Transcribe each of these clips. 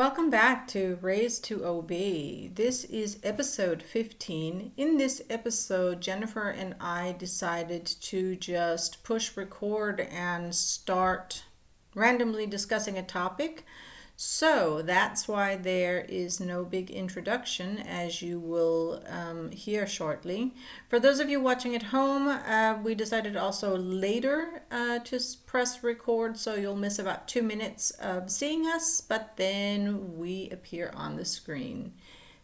Welcome back to Raised to Obey. This is episode 15. In this episode, Jennifer and I decided to just push record and start randomly discussing a topic. So that's why there is no big introduction, as you will hear shortly. For those of you watching at home, we decided also later to press record, so you'll miss about 2 minutes of seeing us, but then we appear on the screen.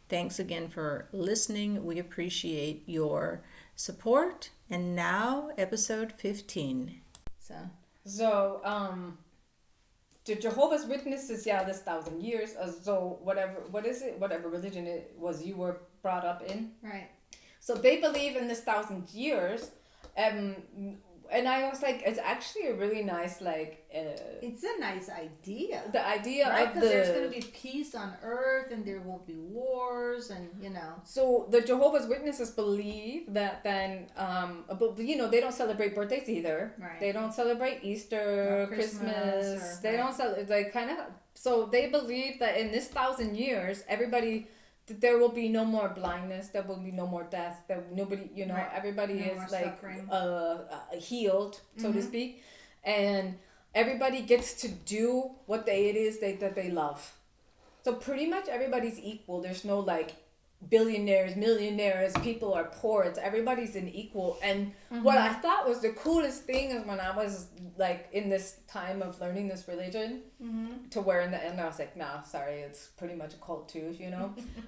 Thanks again for listening. We appreciate your support. And now, episode 15. So, the Jehovah's Witnesses, yeah, this 1,000 years. So what is it? Whatever religion it was you were brought up in. Right. So they believe in this 1,000 years, and I was like, it's actually a really nice It's a nice idea. the idea right? of Because there's going the. to be peace on earth and there won't be wars and, So the Jehovah's Witnesses believe that then, but they don't celebrate birthdays either. Right. They don't celebrate Easter, Or Christmas, Christmas. or- They right. don't celebrate. They kind of. So they believe that in this 1,000 years, there will be no more blindness. There will be no more death. That nobody, Right. everybody No is more like suffering. healed, so to Mhm. speak, and everybody gets to do what it is that they love. So pretty much everybody's equal. There's no billionaires, millionaires, people are poor. It's everybody's an equal. And what I thought was the coolest thing is when I was in this time of learning this religion, to where in the end I was like, nah, sorry, it's pretty much a cult too,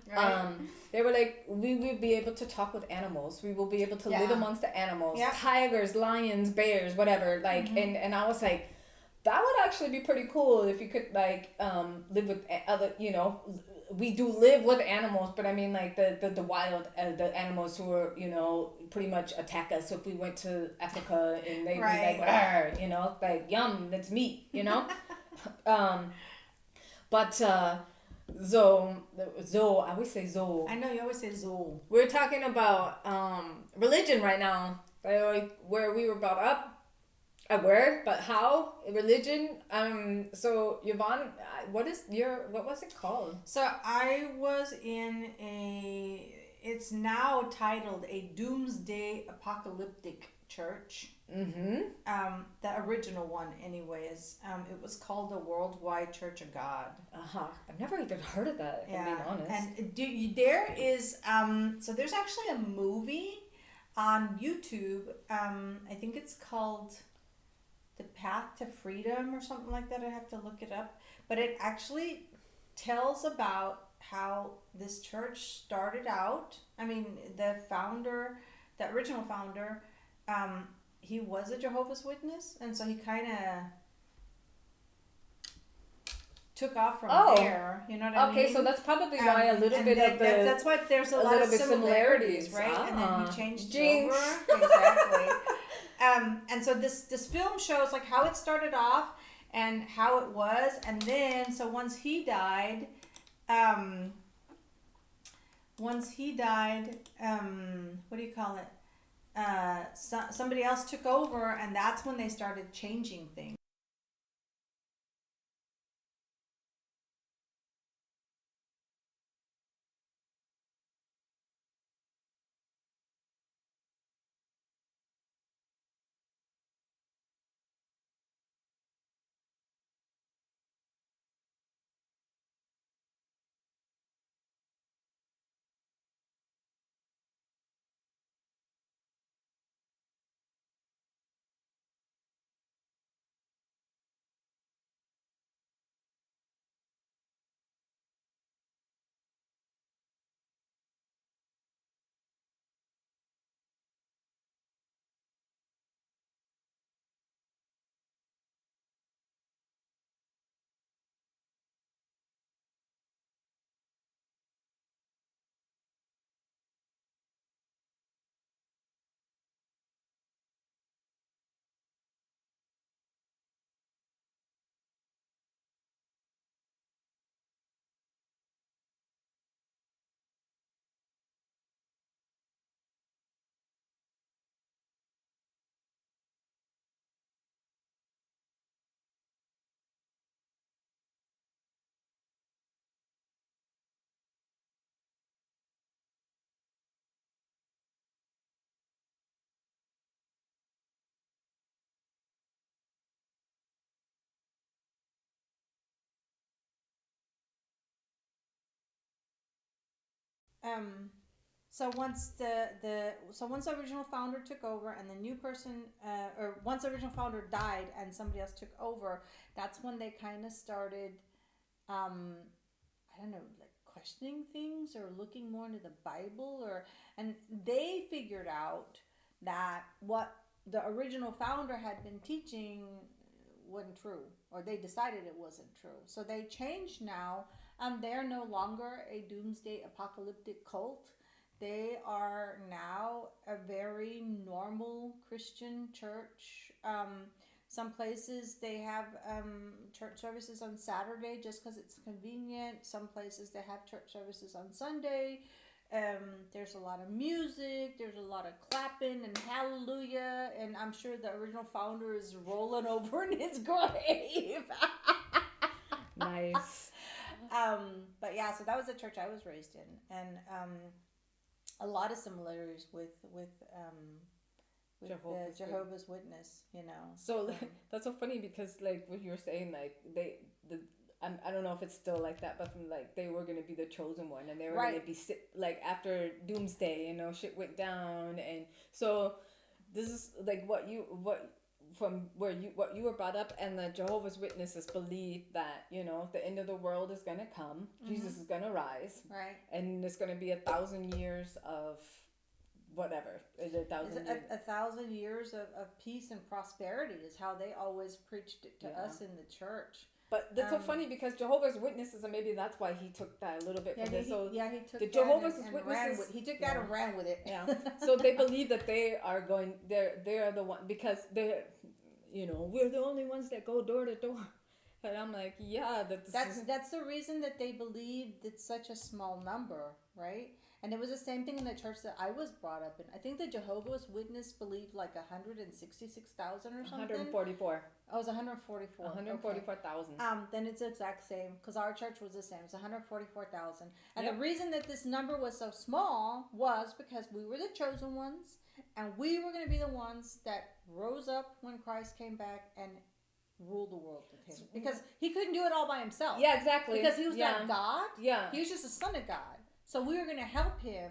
Right. They were like, we will be able to talk with animals. We will be able to live Yeah. amongst the animals, Yeah. tigers, lions, bears, whatever. And I was like, that would actually be pretty cool if you could live with other, we do live with animals, but I mean the wild, the animals who are, pretty much attack us if we went to Africa and they'd Right. be like, like, yum, that's meat, but Zo, I always say Zo. I know you always say Zol. We're talking about religion right now, where we were brought up. Where, but how religion. So Yvonne, what was it called? So I was in it's now titled a doomsday apolcalyptic church. Mm-hmm. The original one anyways. It was called the Worldwide Church of God. I've never even heard of that, if I'm being honest. And there is so there's actually a movie on YouTube. I think it's called The Path to Freedom or something like that. I have to look it up. But it actually tells about how this church started out. I mean, the original founder, he was a Jehovah's Witness, and so he kind of took off from there. You know what I mean? Okay, so that's probably why a little bit of the that's why there's a lot of similarities, right? And then he changed it over. Exactly. And so this film shows how it started off and how it was, and then so once he died, what do you call it? Somebody else took over, and that's when they started changing things. So once once the original founder took over and the new person, or once the original founder died and somebody else took over, that's when they kind of started, I don't know, like questioning things or looking more into the Bible, and they figured out that what the original founder had been teaching wasn't true, or they decided it wasn't true. So they changed now. They're no longer a doomsday apocalyptic cult. They are now a very normal Christian church. Some places they have church services on Saturday just because it's convenient. Some places they have church services on Sunday. There's a lot of music. There's a lot of clapping and hallelujah. And I'm sure the original founder is rolling over in his grave. Nice. But yeah, so that was the church I was raised in, and a lot of similarities with Jehovah's Witness, you know. So that's so funny because like what you were saying, like I don't know if it's still like that, but from like they were gonna be the chosen one, and they were gonna be like after doomsday, you know, shit went down, and so this is like what you were brought up, and the Jehovah's Witnesses believe that, you know, the end of the world is gonna come, Jesus is gonna rise, right, and there's gonna be 1,000 years of whatever. Is it 1,000 years? 1,000 years of peace and prosperity is how they always preached it to us in the church. But that's so funny because Jehovah's Witnesses, and maybe that's why he took that a little bit from this. So he took the that Jehovah's and Witnesses. he took that and ran with it. Yeah. So they believe that they are going. They're the one because they're, you know, we're the only ones that go door to door. And I'm like, yeah, that's the reason that they believed it's such a small number, right? And it was the same thing in the church that I was brought up in. I think the Jehovah's Witness believed like 166,000 or something. 144. Oh, it was 144. 144,000. Okay. Then it's the exact same because our church was the same. It's 144,000. And the reason that this number was so small was because we were the chosen ones, and we were going to be the ones that rose up when Christ came back and rule the world with him, because he couldn't do it all by himself. Yeah, exactly. Because he was not God. Yeah. He was just a son of God. So we were going to help him,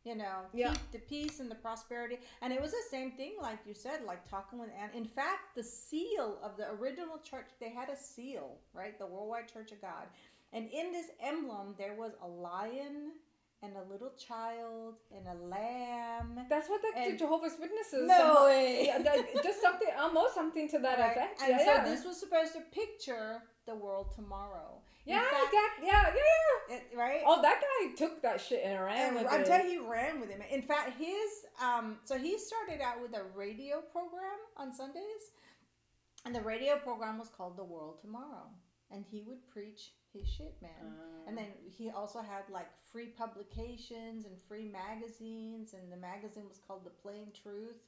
you know, keep the peace and the prosperity. And it was the same thing, like you said, like talking with Anne. In fact, the seal of the original church, they had a seal, right? The Worldwide Church of God. And in this emblem, there was a lion and a little child and a lamb. That's what the Jehovah's Witnesses. No way. Just something, almost something to that effect. And so this was supposed to picture the world tomorrow. Yeah, right? Oh, that guy took that shit and ran with it. I'm telling you, he ran with him. In fact, his so he started out with a radio program on Sundays, and the radio program was called The World Tomorrow, and he would preach his shit, man. And then he also had like free publications and free magazines, and the magazine was called The Plain Truth.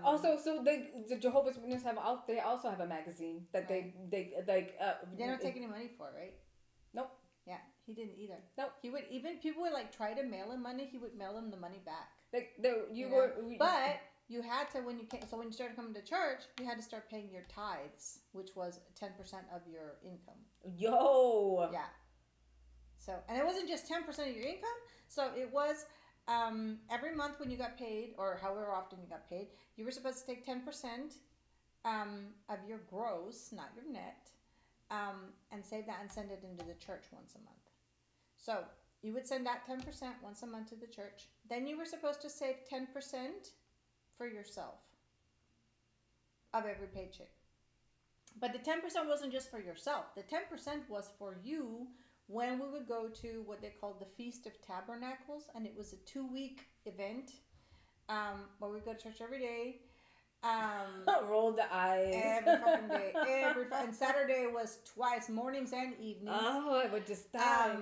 Also, so the Jehovah's Witnesses they also have a magazine that they don't take any money for it, right? Nope. Yeah, he didn't either. Nope. He would, even people would like try to mail him money, he would mail them the money back. But you had to, when you started coming to church, you had to start paying your tithes, which was 10% of your income. Yo. Yeah. So, and it wasn't just 10% of your income. So it was every month when you got paid, or however often you got paid, you were supposed to take 10% of your gross, not your net, and save that and send it into the church once a month. So you would send that 10% once a month to the church. Then you were supposed to save 10% for yourself of every paycheck. But the 10% wasn't just for yourself. The 10% was for you when we would go to what they called the Feast of Tabernacles, and it was a 2-week event where we go to church every day. Roll the eyes. Every fucking day. And Saturday was twice, mornings and evenings. Oh, I would just die.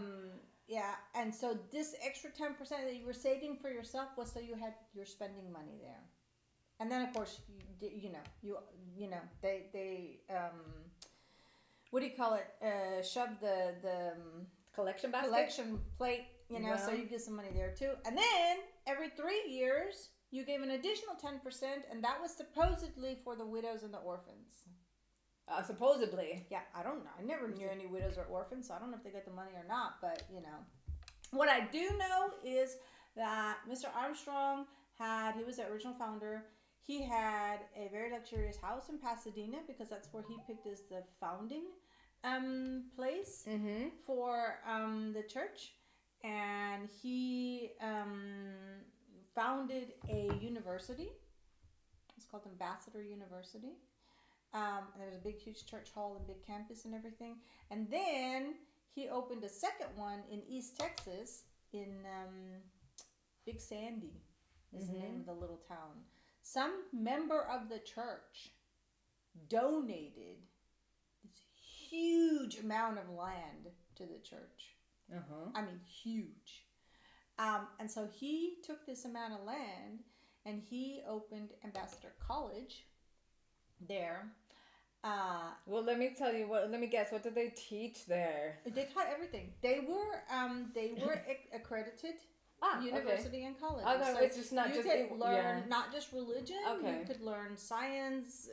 Yeah, and so this extra 10% that you were saving for yourself was so you had your spending money there. And then, of course, they what do you call it? Shove the collection basket? Collection plate, so you get some money there too. And then every 3 years, you gave an additional 10%, and that was supposedly for the widows and the orphans. Supposedly. Yeah, I don't know. I never knew any widows or orphans, so I don't know if they got the money or not, but, What I do know is that Mr. Armstrong he was the original founder. He had a very luxurious house in Pasadena because that's where he picked as the founding place for the church. And he founded a university. It's called Ambassador University. And there was a big, huge church hall and big campus and everything. And then he opened a second one in East Texas in Big Sandy is the name of the little town. Some member of the church donated this huge amount of land to the church. I mean, huge. And so he took this amount of land and he opened Ambassador College there. Well, let me tell you what. Let me guess. What did they teach there? They taught everything. They were accredited university and college. Oh, no, so it's just not you just could learn not just religion. Okay. You could learn science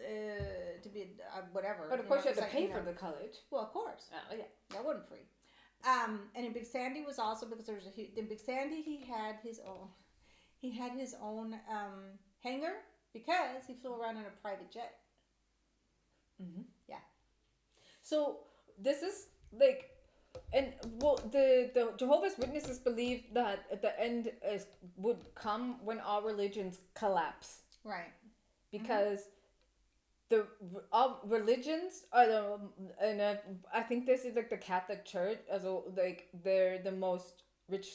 to be whatever. But of course, you have to pay for the college. Well, of course. Oh yeah, that wasn't free. And in Big Sandy was also because there was in Big Sandy he had his own hangar because he flew around in a private jet. Yeah. So this is like, and well, the Jehovah's Witnesses believe that at the end would come when all religions collapse. Right. Because all religions are I think this is like the Catholic Church as like they're the most rich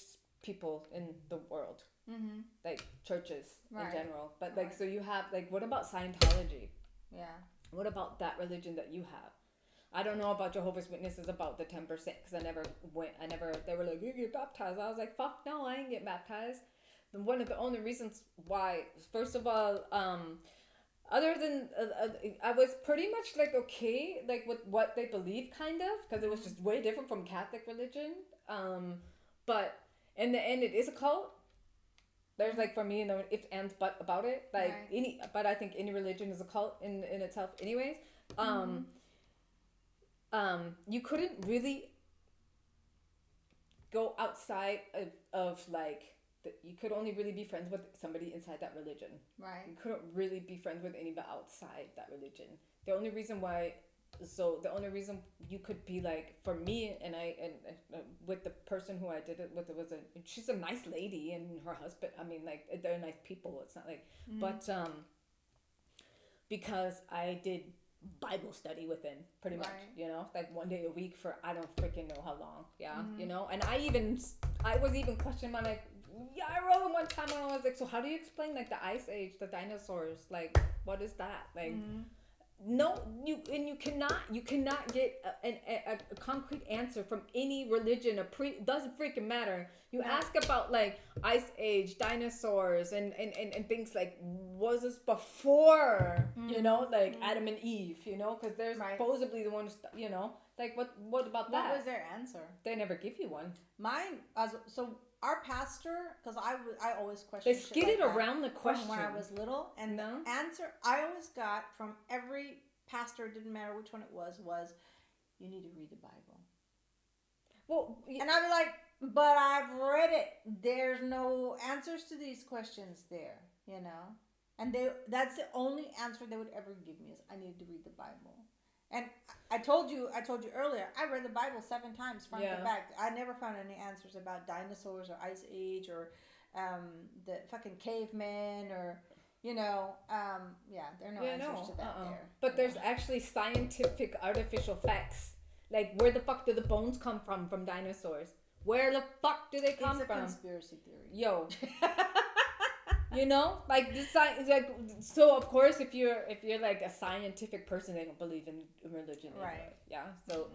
people in the world. Like churches in general, but like so you have like what about Scientology? Yeah. What about that religion that you have? I don't know about Jehovah's Witnesses about the 10% because they were like, you get baptized. I was like, fuck no, I ain't get baptized. And one of the only reasons why, first of all, other than, I was pretty much like, okay, like with what they believe kind of, because it was just way different from Catholic religion. But in the end, it is a cult. There's like for me no ifs, ands, but about it. Like but I think any religion is a cult in itself anyways. You couldn't really go outside of like you could only really be friends with somebody inside that religion. Right. You couldn't really be friends with anybody outside that religion. The only reason you could be like for me and with the person who I did it with, she's a nice lady and her husband, I mean like they're nice people, it's not like but because I did Bible study with him pretty much, you know, like one day a week for I don't freaking know how long, you know, and I was even questioning my like I wrote him one time and I was like, so how do you explain like the Ice Age, the dinosaurs, like what is that like? No, you cannot get a concrete answer from any religion. Doesn't freaking matter. You ask about like Ice Age, dinosaurs, and things like was this before you know like Adam and Eve, you know, because they're supposedly the ones, you know, like what about that? What was their answer? They never give you one. Mine so. Our pastor, because I always questioned. They skidded around the question when I was little, and the answer I always got from every pastor, it didn't matter which one it was you need to read the Bible. Well, and I'd be like, but I've read it. There's no answers to these questions there, you know, and that's the only answer they would ever give me is I need to read the Bible. And I told you earlier, I read the Bible 7 times front to back. I never found any answers about dinosaurs or Ice Age or the fucking cavemen or, you know, there are no answers to that there. But there's actually scientific artificial facts. Like, where the fuck do the bones come from dinosaurs? Where the fuck do they come from? It's a conspiracy theory. Yo. You know, like the science, like so. Of course, if you're like a scientific person, they don't believe in religion, right? Yeah. So,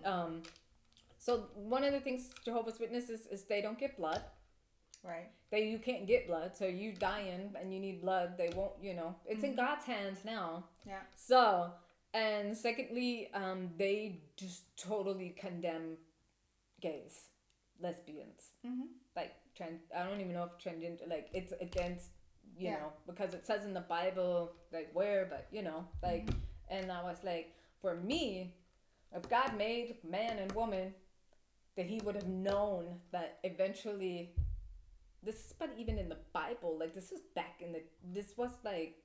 so one of the things Jehovah's Witnesses is they don't get blood, right? You can't get blood, so you dying and you need blood. They won't, you know. It's in God's hands now. Yeah. So, and secondly, they just totally condemn gays, lesbians, like trans. I don't even know if transgender, like it's against. You know, because it says in the Bible, like where, but you know, like, and I was like, for me, if God made man and woman, that he would have known that eventually, this is, but even in the Bible, like this is back in the, this was like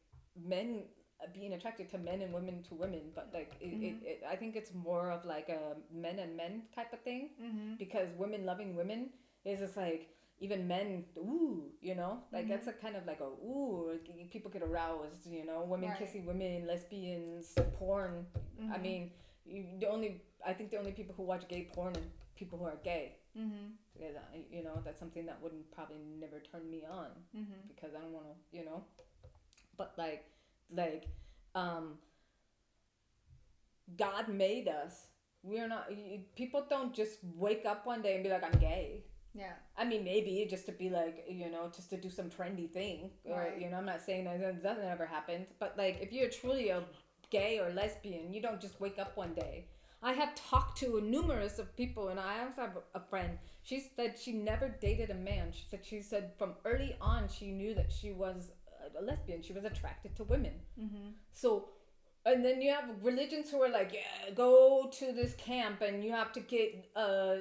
men being attracted to men and women to women, but like I think it's more of like a men and men type of thing, because women loving women is just like, even men, ooh, you know, like that's a kind of like a ooh, people get aroused, you know, women Right. kissing women, lesbians, porn. I mean, I think the only people who watch gay porn are people who are gay. Because, you know, that's something that wouldn't probably never turn me on, because I don't want to, you know, but like, God made us. We're not, people don't just wake up one day and be like, I'm gay. Yeah. I mean, maybe just to be like, you know, just to do some trendy thing. Or, Right. you know, I'm not saying that doesn't ever happen. But, like, if you're truly a gay or lesbian, you don't just wake up one day. I have talked to numerous of people, and I also have a friend. She said she never dated a man. She said from early on she knew that she was a lesbian. She was attracted to women. So, and then you have religions who are like, yeah, go to this camp and you have to get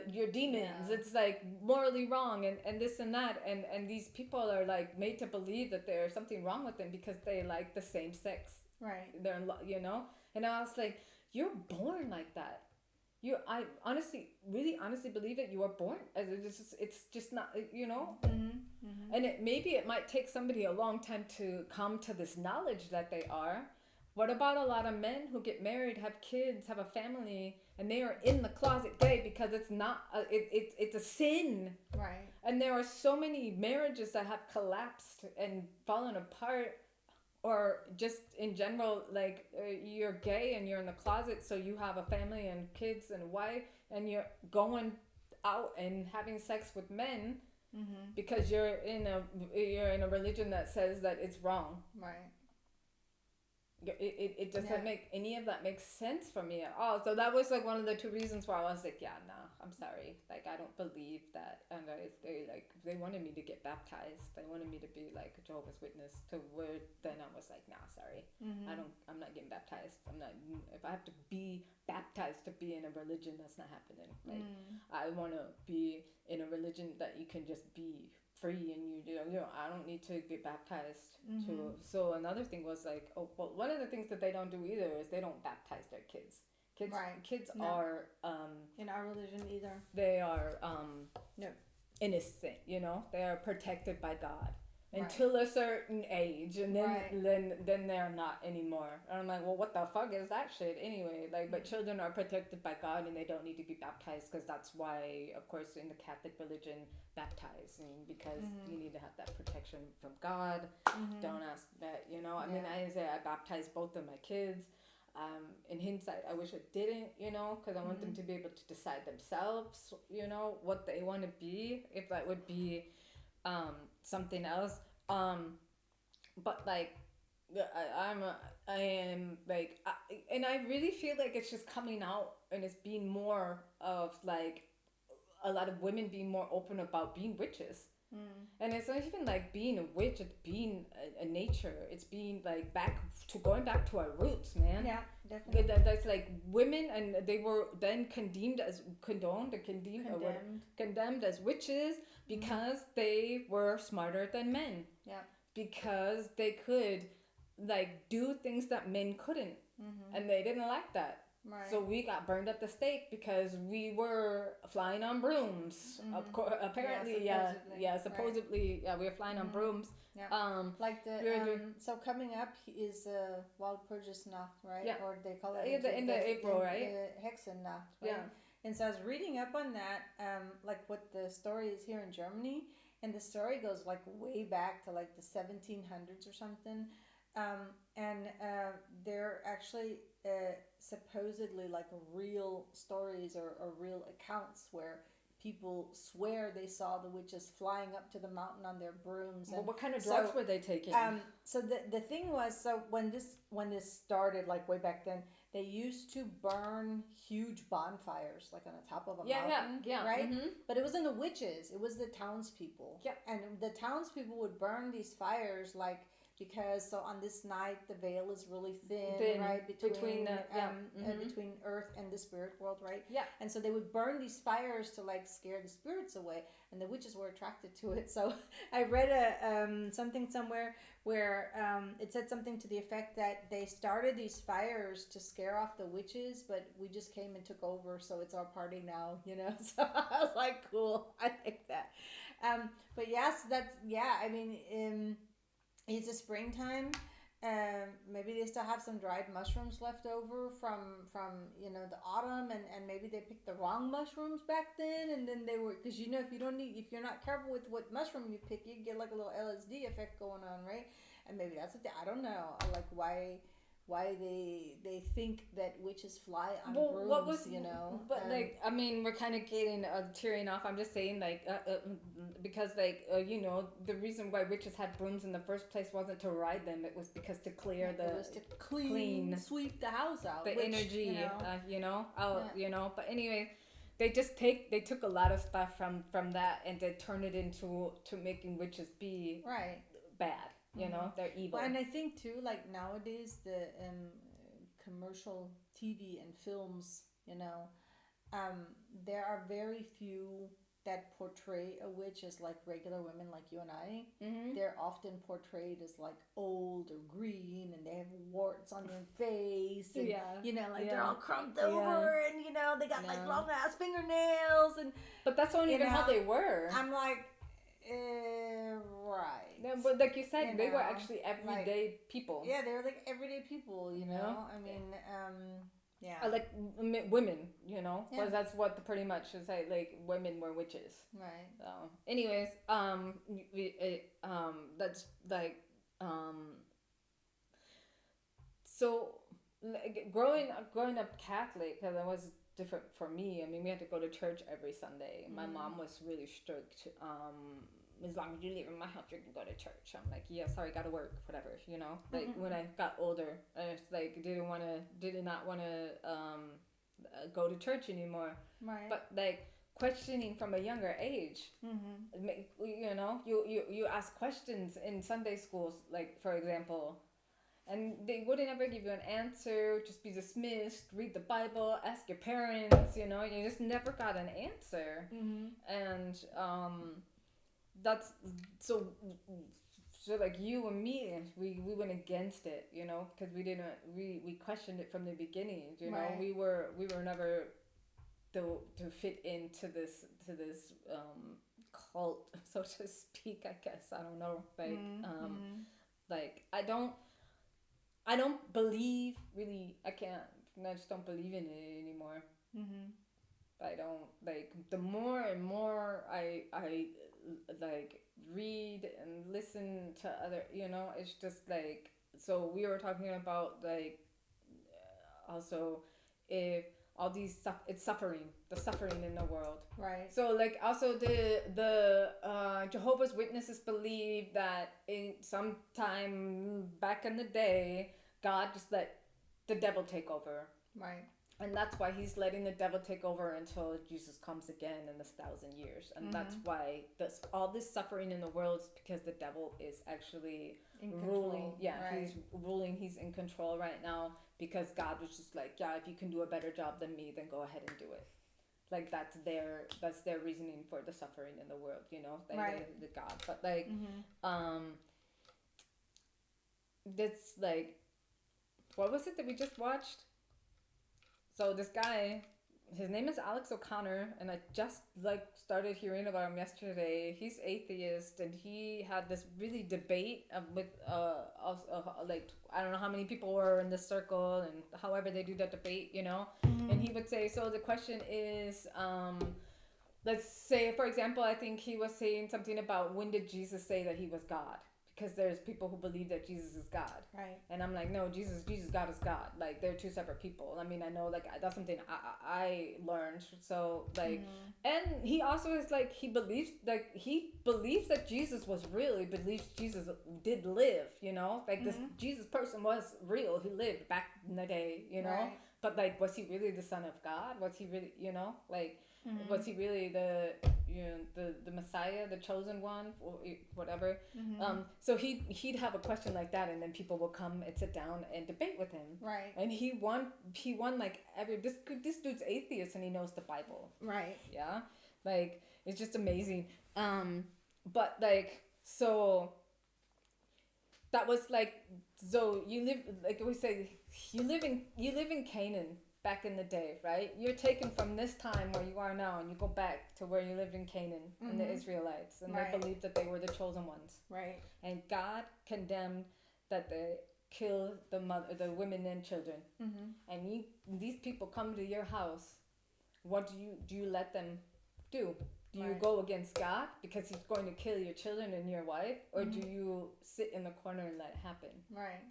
your demons. Yeah. It's like morally wrong, and this and that. And these people are like made to believe that there's something wrong with them because they like the same sex. Right. They're, you know? And I was like, you're born like that. I honestly, really honestly believe it. You are born. It's just not, you know? And maybe it might take somebody a long time to come to this knowledge that they are. What about a lot of men who get married, have kids, have a family, and they are in the closet gay because it's not it's a sin. Right. And there are so many marriages that have collapsed and fallen apart, or just in general, like you're gay and you're in the closet, so you have a family and kids and a wife, and you're going out and having sex with men because you're in a religion that says that it's wrong. Right. It doesn't Yeah. make any of that make sense for me at all. So that was like one of the two reasons why I was like, yeah, nah, I'm sorry, like I don't believe that. And they wanted me to get baptized, they wanted me to be like a Jehovah's Witness, to where then I was like, nah, sorry, I'm not getting baptized. I'm not, if I have to be baptized to be in a religion, that's not happening. Like I want to be in a religion that you can just be free, and you know I don't need to get baptized to. So another thing was like, oh well, one of the things that they don't do either is they don't baptize their kids. Right. Kids No. are In our religion either. they are No. innocent, you know, they are protected by God Right. until a certain age, and then Right. then they're not anymore. And I'm like, well, what the fuck is that shit anyway? Like, but children are protected by God and they don't need to be baptized, because that's why, of course, in the Catholic religion, baptizing, because you need to have that protection from God. Don't ask that, you know. I mean, I say I baptized both of my kids. In hindsight, I wish I didn't, you know, because I want them to be able to decide themselves, you know, what they want to be, if that would be something else. But like, I am like, and I really feel like it's just coming out, and it's being more of like a lot of women being more open about being witches. And it's not even like being a witch, it's being a nature. It's being like going back to our roots, man. Yeah, definitely. That's like women, and they were then condemned as witches because they were smarter than men. Yeah. Because they could like do things that men couldn't, and they didn't like that. Right. So we got burned at the stake because we were flying on brooms. Of course, apparently, supposedly, we were flying on brooms. Yeah. Like the so coming up is Walpurgisnacht, right? Yeah. Or they call it in the April, right? The Hexennacht, right? Yeah. And so I was reading up on that, like what the story is here in Germany, and the story goes like way back to like the 1700s or something. And they're actually supposedly like real stories or real accounts where people swear they saw the witches flying up to the mountain on their brooms. And well, what kind of drugs were they taking? So the thing was, so when this started, like way back then, they used to burn huge bonfires like on the top of a mountain, right? But it wasn't the witches; it was the townspeople. Yeah. And the townspeople would burn these fires like because so on this night the veil is really thin, Thin, right, between the- yeah. between earth and the spirit world, right? Yeah. And so they would burn these fires to like scare the spirits away, and the witches were attracted to it. So I read something somewhere where it said something to the effect that they started these fires to scare off the witches, but we just came and took over, so it's our party now, you know. So I was like, cool, I like that. But yes, that's, yeah, I mean, it's a springtime. Maybe they still have some dried mushrooms left over from the autumn, and maybe they picked the wrong mushrooms back then, and then they were, because if you're not careful with what mushroom you pick, you get like a little LSD effect going on, right? And maybe that's what I don't know, like why they think that witches fly on brooms, what was But I mean, we're kind of getting tearing off. I'm just saying, like, because the reason why witches had brooms in the first place wasn't to ride them. It was because to clear it was to clean, sweep the house out, the energy, But anyway, they took a lot of stuff from that and they turned it into making witches be right bad. They're evil. Well, and I think too, like nowadays, the commercial TV and films, there are very few that portray a witch as like regular women like you and I. Mm-hmm. They're often portrayed as like old or green, and they have warts on their face, and they're all crumped over, and they got like long ass fingernails, but that's not even how they were. I'm like. Right. No, but like you said, they were actually everyday people. Yeah, they were like everyday people, I mean, yeah. Like women, Well, that's what pretty much is like women were witches. Right. So, anyways, that's like, so like, growing up Catholic, because it was different for me. I mean, we had to go to church every Sunday. My mom was really strict. As long as you live in my house, you can go to church. I'm like, yeah, sorry, gotta work, whatever, Like when I got older, I just like did not want to go to church anymore. Right. But like questioning from a younger age, you ask questions in Sunday schools, like for example. And they wouldn't ever give you an answer, just be dismissed, read the Bible, ask your parents, you just never got an answer. Mm-hmm. And that's, so like you and me, we went against it, because we questioned it from the beginning, Right. we were never to fit into this cult, so to speak, I guess. I don't know, like, like I don't believe, really, I just don't believe in it anymore. Mm-hmm. I don't, like, the more and more I like, read and listen to other, it's just, like, so we were talking about, like, also, if all these, it's suffering, the suffering in the world. Right. So, like, also the Jehovah's Witnesses believe that in some time back in the day, God just let the devil take over. Right. And that's why he's letting the devil take over until Jesus comes again in this 1,000 years. And that's why all this suffering in the world is because the devil is actually ruling. Yeah, right. He's ruling. He's in control right now because God was just like, yeah, if you can do a better job than me, then go ahead and do it. Like that's their reasoning for the suffering in the world, Right. The God. But like, that's like, what was it that we just watched? So this guy, his name is Alex O'Connor, and I just like started hearing about him yesterday. He's atheist, and he had this really debate with like, I don't know how many people were in this circle, and however they do that debate, And he would say, so the question is, let's say, for example, I think he was saying something about when did Jesus say that he was God? Because there's people who believe that Jesus is God. Right. And I'm like, no, Jesus, God is God. Like, they're two separate people. I mean, I know, like, that's something I learned. So, like, and he also is, like, he believes that Jesus was real. He believes Jesus did live, Like, this Jesus person was real. He lived back in the day, Right. but like, was he really the son of God? Was he really, like, Mm-hmm. was he really the Messiah, the chosen one, or whatever? Mm-hmm. So he'd have a question like that, and then people will come and sit down and debate with him. Right. And he won like this dude's atheist and he knows the Bible. Right. Yeah, like it's just amazing. But like so. That was like, so you live, like we say, you live in Canaan back in the day, right? You're taken from this time where you are now and you go back to where you lived in Canaan and the Israelites, and Right. they believed that they were the chosen ones. Right. And God condemned that they kill the women and children. Mm-hmm. And these people come to your house. What do you let them do? Do you Right. go against God because he's going to kill your children and your wife? Or do you sit in the corner and let it happen? Right.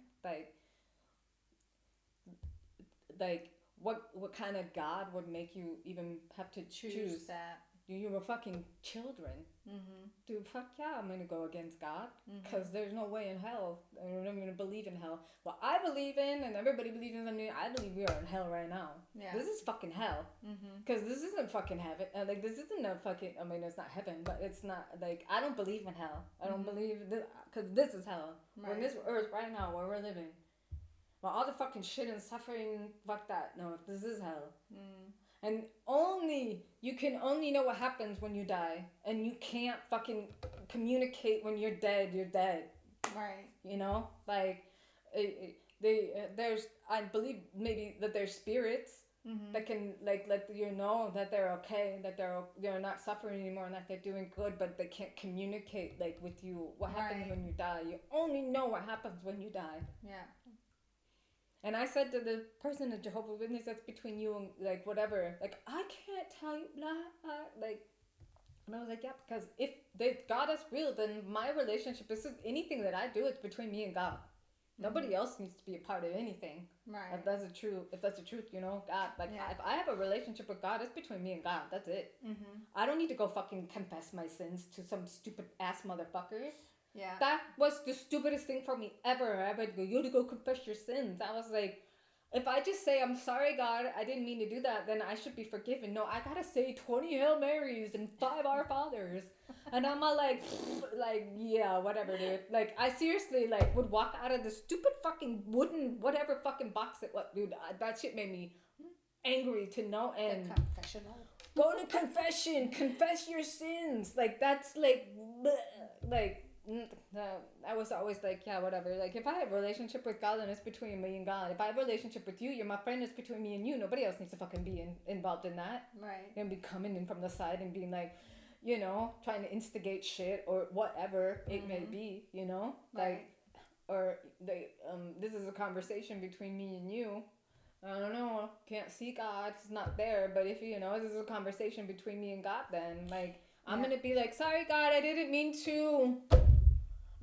Like what kind of God would make you even have to choose that? You were fucking children. Mm-hmm. Dude, fuck yeah, I'm gonna go against God. Because there's no way in hell. I'm gonna believe in hell. What I believe in, and everybody believes in, I believe we are in hell right now. Yeah. This is fucking hell. Because this isn't fucking heaven. Like, this isn't a fucking, I mean, it's not heaven, but it's not, like, I don't believe in hell. I don't believe this, because this is hell. We're in this earth right now where we're living. Well, all the fucking shit and suffering, fuck that. No, this is hell. And you can only know what happens when you die. And you can't fucking communicate when you're dead. Right. You know? Like, I believe maybe that there's spirits that can, like, let you know that they're okay, that they're not suffering anymore, and that they're doing good, but they can't communicate, like, with you what happens when you die. You only know what happens when you die. Yeah. And I said to the person at Jehovah's Witness, that's between you and, like, whatever. Like, I can't tell you, like, and I was like, yeah, because if God is real, then my relationship, this is anything that I do, it's between me and God. Nobody else needs to be a part of anything. Right. If that's the truth, you know, God, like, if I have a relationship with God, it's between me and God. That's it. I don't need to go fucking confess my sins to some stupid ass motherfucker. Yeah. That was the stupidest thing for me ever. I would go, you to go confess your sins. I was like, if I just say, I'm sorry, God, I didn't mean to do that, then I should be forgiven. No, I gotta say 20 Hail Marys and 5 Our Fathers. And I'm all like, yeah, whatever, dude. Like, I seriously, like, would walk out of the stupid fucking wooden, whatever fucking box it was. Dude, that shit made me angry to no end. The confessional. Go to confession. Confess your sins. Like, that's like, bleh, like, I was always like, yeah, whatever. Like, if I have a relationship with God, then it's between me and God. If I have a relationship with you, you're my friend, it's between me and you. Nobody else needs to fucking be involved in that. Right. And be coming in from the side and being like, you know, trying to instigate shit or whatever it may be, you know? Like, or this is a conversation between me and you. I don't know, can't see God, he's not there. But if, you know, this is a conversation between me and God, then, like, I'm gonna be like, sorry, God, I didn't mean to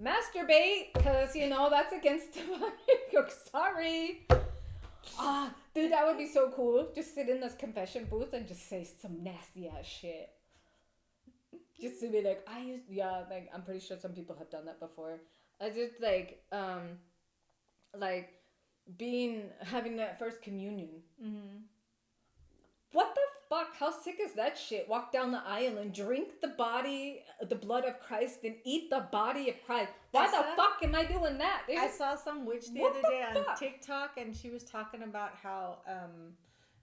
masturbate, because, you know, that's against sorry. Dude, that would be so cool. Just sit in this confession booth and just say some nasty ass shit. Just to be like, like, I'm pretty sure some people have done that before. I just, like, having that first communion. What the fuck? How sick is that shit? Walk down the aisle and drink the blood of Christ and eat the body of Christ. Why the fuck am I doing that, dude? I saw some witch the other day on TikTok, and she was talking about how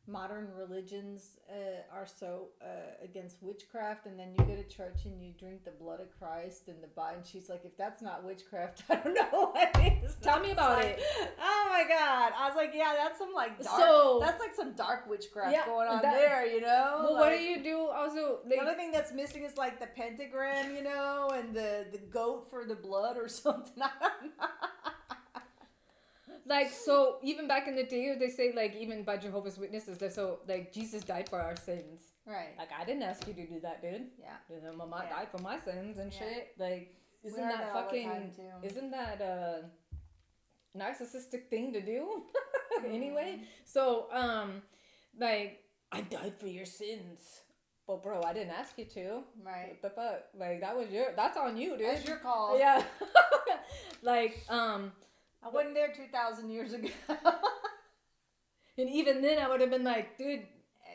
modern religions are so against witchcraft, and then you go to church and you drink the blood of Christ and the body, and she's like, if that's not witchcraft, I don't know what is. Tell me about it. Oh my God. I was like, yeah, that's some like dark, that's like some dark witchcraft going on there, you know? Well, like, what do you do also? Like, the only thing that's missing is like the pentagram, you know, and the goat for the blood or something. I don't know. Like, so even back in the day, they say, like, even by Jehovah's Witnesses, they're so, like, Jesus died for our sins. Right. Like, I didn't ask you to do that, dude. Yeah. My mom died for my sins and shit. Like, isn't learn that that all the fucking, time, too. isn't that a narcissistic thing to do? Anyway. So, like, I died for your sins. Well, bro, I didn't ask you to. Right. What the fuck? Like, that's on you, dude. That's your call. Yeah. Like, I wasn't there 2,000 years ago. And even then, I would have been like, dude,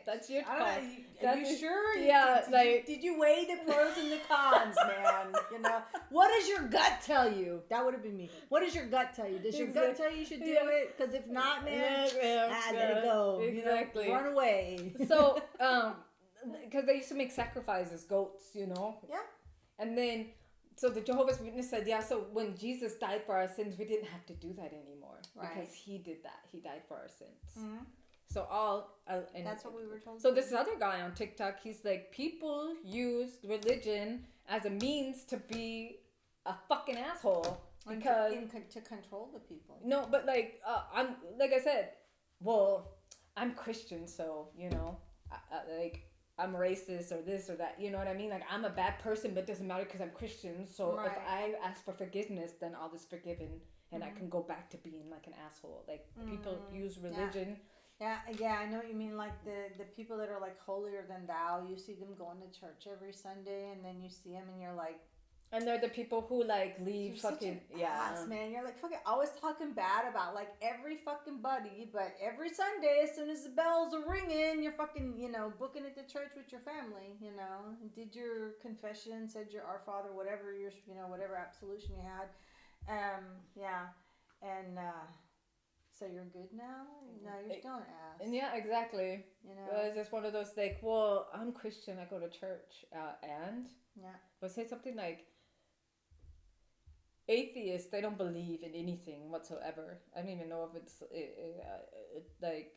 that's your call. Are you sure? Yeah, did you weigh the pros and the cons, man? You know, what does your gut tell you? That would have been me. What does your gut tell you? Does your gut tell you should do it? Because if not, man, let it go. Exactly. You know, run away. So, because they used to make sacrifices, goats, you know. Yeah. And then, so the Jehovah's Witness said, yeah, so when Jesus died for our sins, we didn't have to do that anymore. Right. Because he did that. He died for our sins. Mm-hmm. So and that's what we were told. So this other guy on TikTok, he's like, people use religion as a means to be a fucking asshole. Because... to control the people. No, but like, I'm, like I said, well, I'm Christian, so, you know, like... I'm racist or this or that, you know what I mean? Like, I'm a bad person, but it doesn't matter because I'm Christian. So if I ask for forgiveness, then all is forgiven and I can go back to being like an asshole. Like, people use religion. Yeah, I know what you mean. Like the people that are like holier than thou, you see them going to church every Sunday, and then you see them and you're like, and they're the people who like leave fucking ass, man. You're like fucking always talking bad about like every fucking buddy, but every Sunday as soon as the bells are ringing, you're fucking, you know, booking at the church with your family, you know, did your confession, said your Our Father, whatever your, you know, whatever absolution you had, and so you're good now? No, you're still an ass. And yeah, exactly. You know, it's just one of those like, well, I'm Christian, I go to church, and but say something like, atheists, they don't believe in anything whatsoever. I don't even know if it's like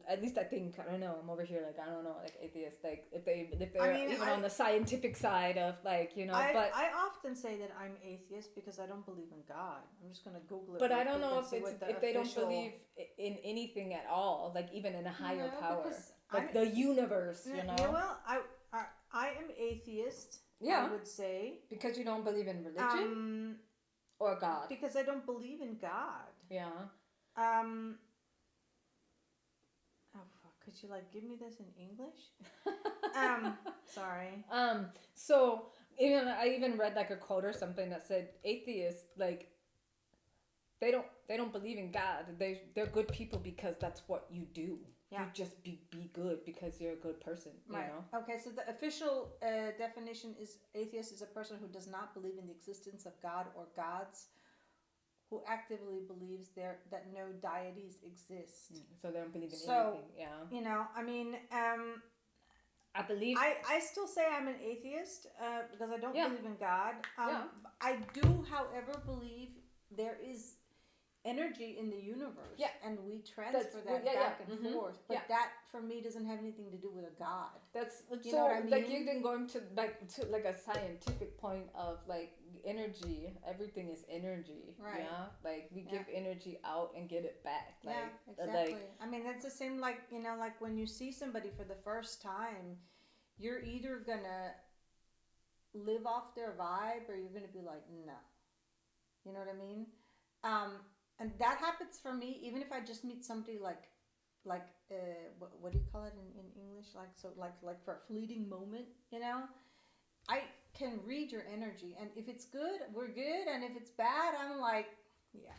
at least I think, I don't know, I'm over here like, I don't know, like atheists, like if they're even on the scientific side of like, you know, but I often say that I'm atheist because I don't believe in God. I'm just gonna Google it. But I don't know if they don't believe in anything at all, like even in a higher power, like the universe, you know. Yeah, well, I am atheist. Yeah. I would say. Because you don't believe in religion? Or God? Because I don't believe in God. Yeah. Oh, fuck. Could you, like, give me this in English? Sorry. So, I even read, like, a quote or something that said, atheists, like, they don't believe in God. They're good people because that's what you do. Yeah. You just be good because you're a good person, you know? Okay, so the official definition is atheist is a person who does not believe in the existence of God or gods, who actively believes that no deities exist. So they don't believe in anything, yeah. You know, I mean, I believe... I still say I'm an atheist because I don't believe in God. I do, however, believe there is energy in the universe, and we transfer that back and forth. But that for me doesn't have anything to do with a god. That's you know what I mean? Like you've been going to like a scientific point of like energy. Everything is energy, right? Yeah, like we give energy out and get it back. Like, exactly. Like, I mean, that's the same. Like, you know, like when you see somebody for the first time, you're either gonna live off their vibe or you're gonna be like, no. You know what I mean? And that happens for me, even if I just meet somebody like what do you call it in English? Like, so like for a fleeting moment, you know, I can read your energy, and if it's good, we're good, and if it's bad, I'm like, yeah.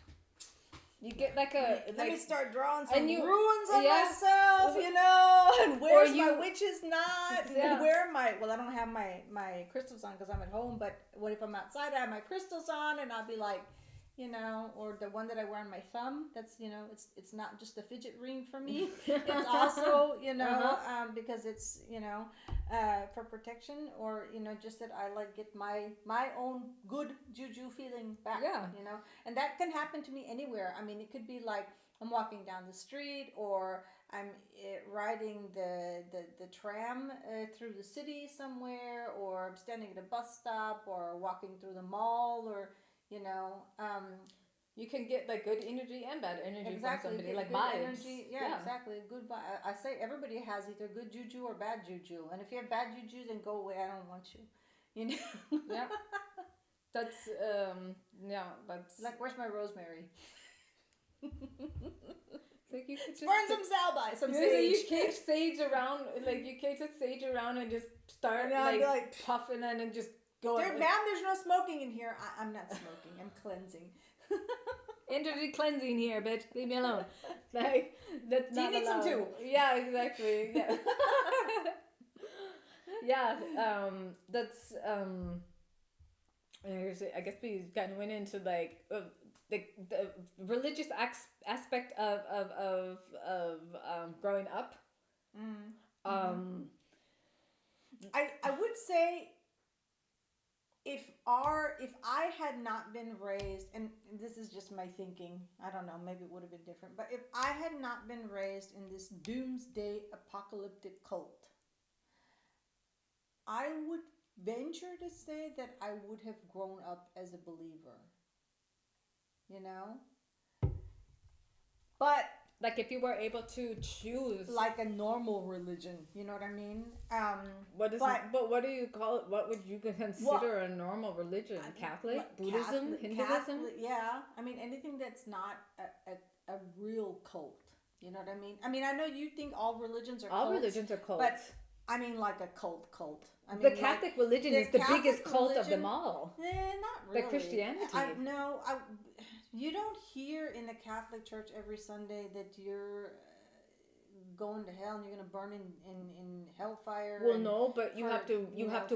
You get like a let me start drawing some ruins on myself, you know, and where's my witch's knot? And where am I? Well, I don't have my crystals on because I'm at home, but what if I'm outside? I have my crystals on, and I'll be like, you know, or the one that I wear on my thumb. That's, you know, it's not just a fidget ring for me. It's also, you know, because it's, you know, for protection, or, you know, just that I like get my own good juju feeling back. Yeah. You know, and that can happen to me anywhere. I mean, it could be like I'm walking down the street, or I'm riding the tram through the city somewhere, or I'm standing at a bus stop, or walking through the mall, or, you know, you can get like good energy and bad energy from somebody, like vibes. Energy, exactly. Good vibe. I say everybody has either good juju or bad juju, and if you have bad juju, then go away. I don't want you. You know. Yeah. That's that's like, where's my rosemary? Like, you could just burn some salbei, some sage. You can't sage around, like you can't just sage around and just start like puffing and just go. Ma'am, there's no smoking in here. I'm not smoking. I'm cleansing. Energy cleansing here, bitch. Leave me alone. Like, that's Do you not need some allowed. too? Yeah, exactly. Yeah. Yeah. That's I guess we kind of went into like the religious aspect of growing up. Um, I would say if I had not been raised, and this is just my thinking, I don't know, maybe it would have been different, but if I had not been raised in this doomsday apocalyptic cult, I would venture to say that I would have grown up as a believer. You know? But like if you were able to choose, like a normal religion, you know what I mean? but what do you call it? What would you consider a normal religion? Catholic, like Buddhism, Hinduism? Yeah. I mean, anything that's not a real cult. You know what I mean? I mean, I know you think all religions are All cults, religions are cults. but I mean, like a cult. I mean, The Catholic religion is the Catholic biggest cult of religion- them all. not really. The Christianity. You don't hear in the Catholic Church every Sunday that you're going to hell and you're going to burn in hellfire. Well, no, but you have to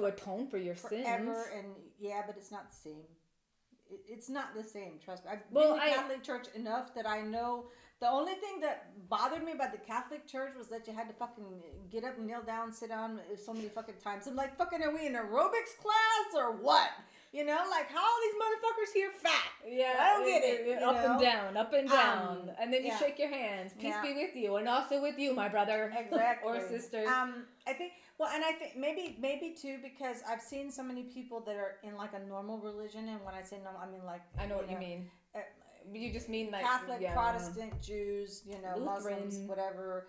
for atone for your forever, sins. and yeah, but it's not the same. It's not the same. Trust me. I've been Well, to Catholic Church enough that I know. The only thing that bothered me about the Catholic Church was that you had to fucking get up, kneel down, sit down so many fucking times. I'm like, fucking, are we in aerobics class or what? You know, like, how are these motherfuckers here fat? Yeah, I don't get it. Up and down, and then you yeah. shake your hands. Peace Yeah. be with you, and also with you, my brother, Exactly. or sister. I think, well, and I think maybe too, because I've seen so many people that are in like a normal religion, and when I say normal, I mean like, I know what you mean. You just mean like Catholic, Protestant, Jews, you know, Lutheran, Muslims, whatever,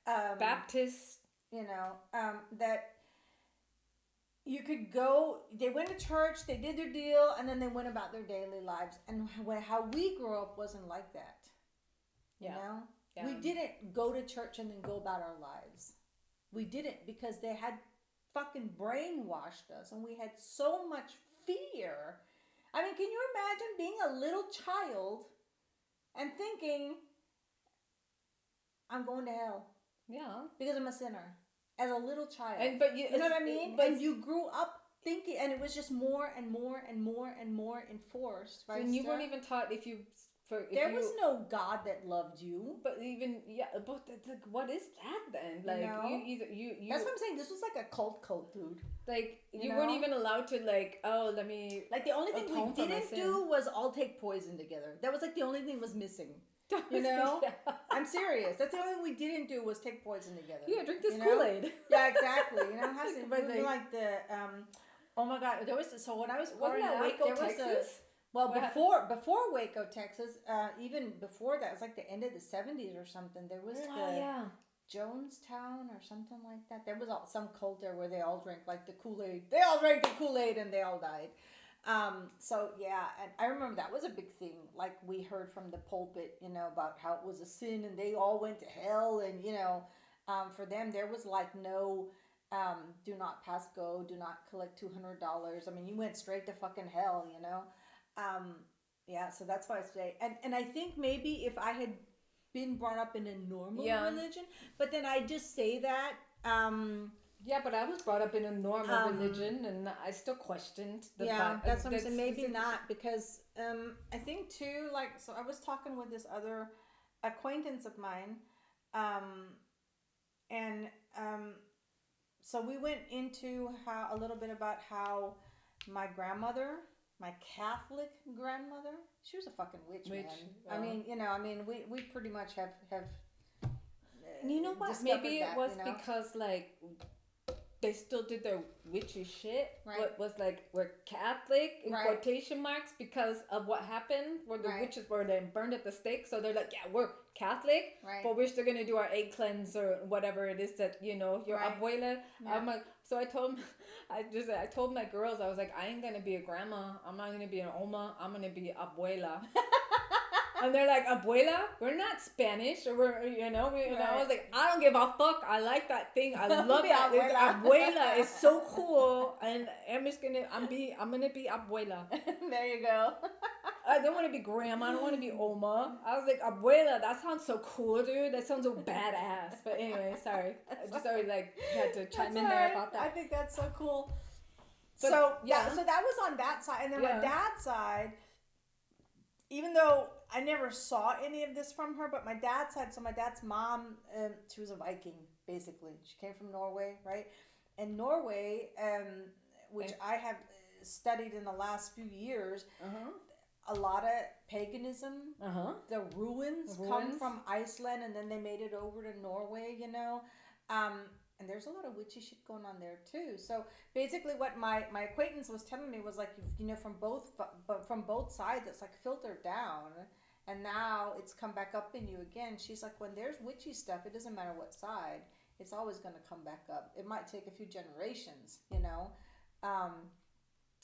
Baptist, you know, that you could go. They went to church, they did their deal, and then they went about their daily lives. And how we grew up wasn't like that. You know, we didn't go to church and then go about our lives. We didn't, because they had fucking brainwashed us, and we had so much fear. I mean, can you imagine being a little child and thinking, I'm going to hell? Yeah. Because I'm a sinner. As a little child. You know what I mean? And you grew up thinking, and it was just more and more and more and more enforced. Right? And you weren't even taught if you... There was no God that loved you. But even, what is that then? Like, you That's what I'm saying. This was like a cult, dude. Like, you weren't even allowed to, like, let me... Like, the only thing we didn't do was all take poison together. That was, like, the only thing was missing. You know? Yeah. I'm serious. That's the only thing we didn't do was take poison together. Yeah, drink this Kool-Aid. Yeah, exactly. You know, has to be like the, oh my God, there was, so when I was growing up, Waco, there was Texas? Before Waco, Texas, even before that, it was like the end of the 70s or something. There was Jonestown or something like that. There was some cult there where they all drank like the Kool-Aid. They all drank the Kool-Aid and they all died. So yeah, and I remember that was a big thing. Like, we heard from the pulpit, you know, about how it was a sin and they all went to hell, and you know, for them there was like no do not pass go, do not collect $200. I mean, you went straight to fucking hell, you know. Yeah, so that's why I say, and I think maybe if I had been brought up in a normal religion, but then I just say that. Yeah, but I was brought up in a normal religion, and I still questioned the that's what I'm saying. Maybe not, because I think too, like, so I was talking with this other acquaintance of mine, and so we went into a little bit about how my grandmother, my Catholic grandmother, she was a fucking witch. Man. I mean, you know, we pretty much have. You know what? Maybe it was because like they still did their witchy shit, right? But was like, we're Catholic in quotation marks because of what happened, where the witches were then burned at the stake. So they're like, yeah, we're Catholic, but we're still gonna do our egg cleanse or whatever it is that, you know, your abuela. Yeah. I'm like, so I told my girls, I was like, I ain't gonna be a grandma. I'm not gonna be an oma. I'm gonna be abuela. And they're like, abuela, we're not Spanish, or we're, I was like, I don't give a fuck. I like that thing. I love that. Abuela is so cool, and I'm gonna be abuela. There you go. I don't want to be grandma. I don't want to be Oma. I was like, abuela. That sounds so cool, dude. That sounds so badass. But anyway, sorry. I just always had to chime in there about that. I think that's so cool. But, so that was on that side, and then my dad's side. Even though I never saw any of this from her, but my dad's side, so my dad's mom, she was a Viking, basically. She came from Norway, right? And Norway, which I have studied in the last few years, a lot of paganism. The ruins come from Iceland, and then they made it over to Norway, and there's a lot of witchy shit going on there too. So basically, what my acquaintance was telling me was like, from both sides, it's like filtered down, and now it's come back up in you again. She's like, when there's witchy stuff, it doesn't matter what side, it's always going to come back up. It might take a few generations,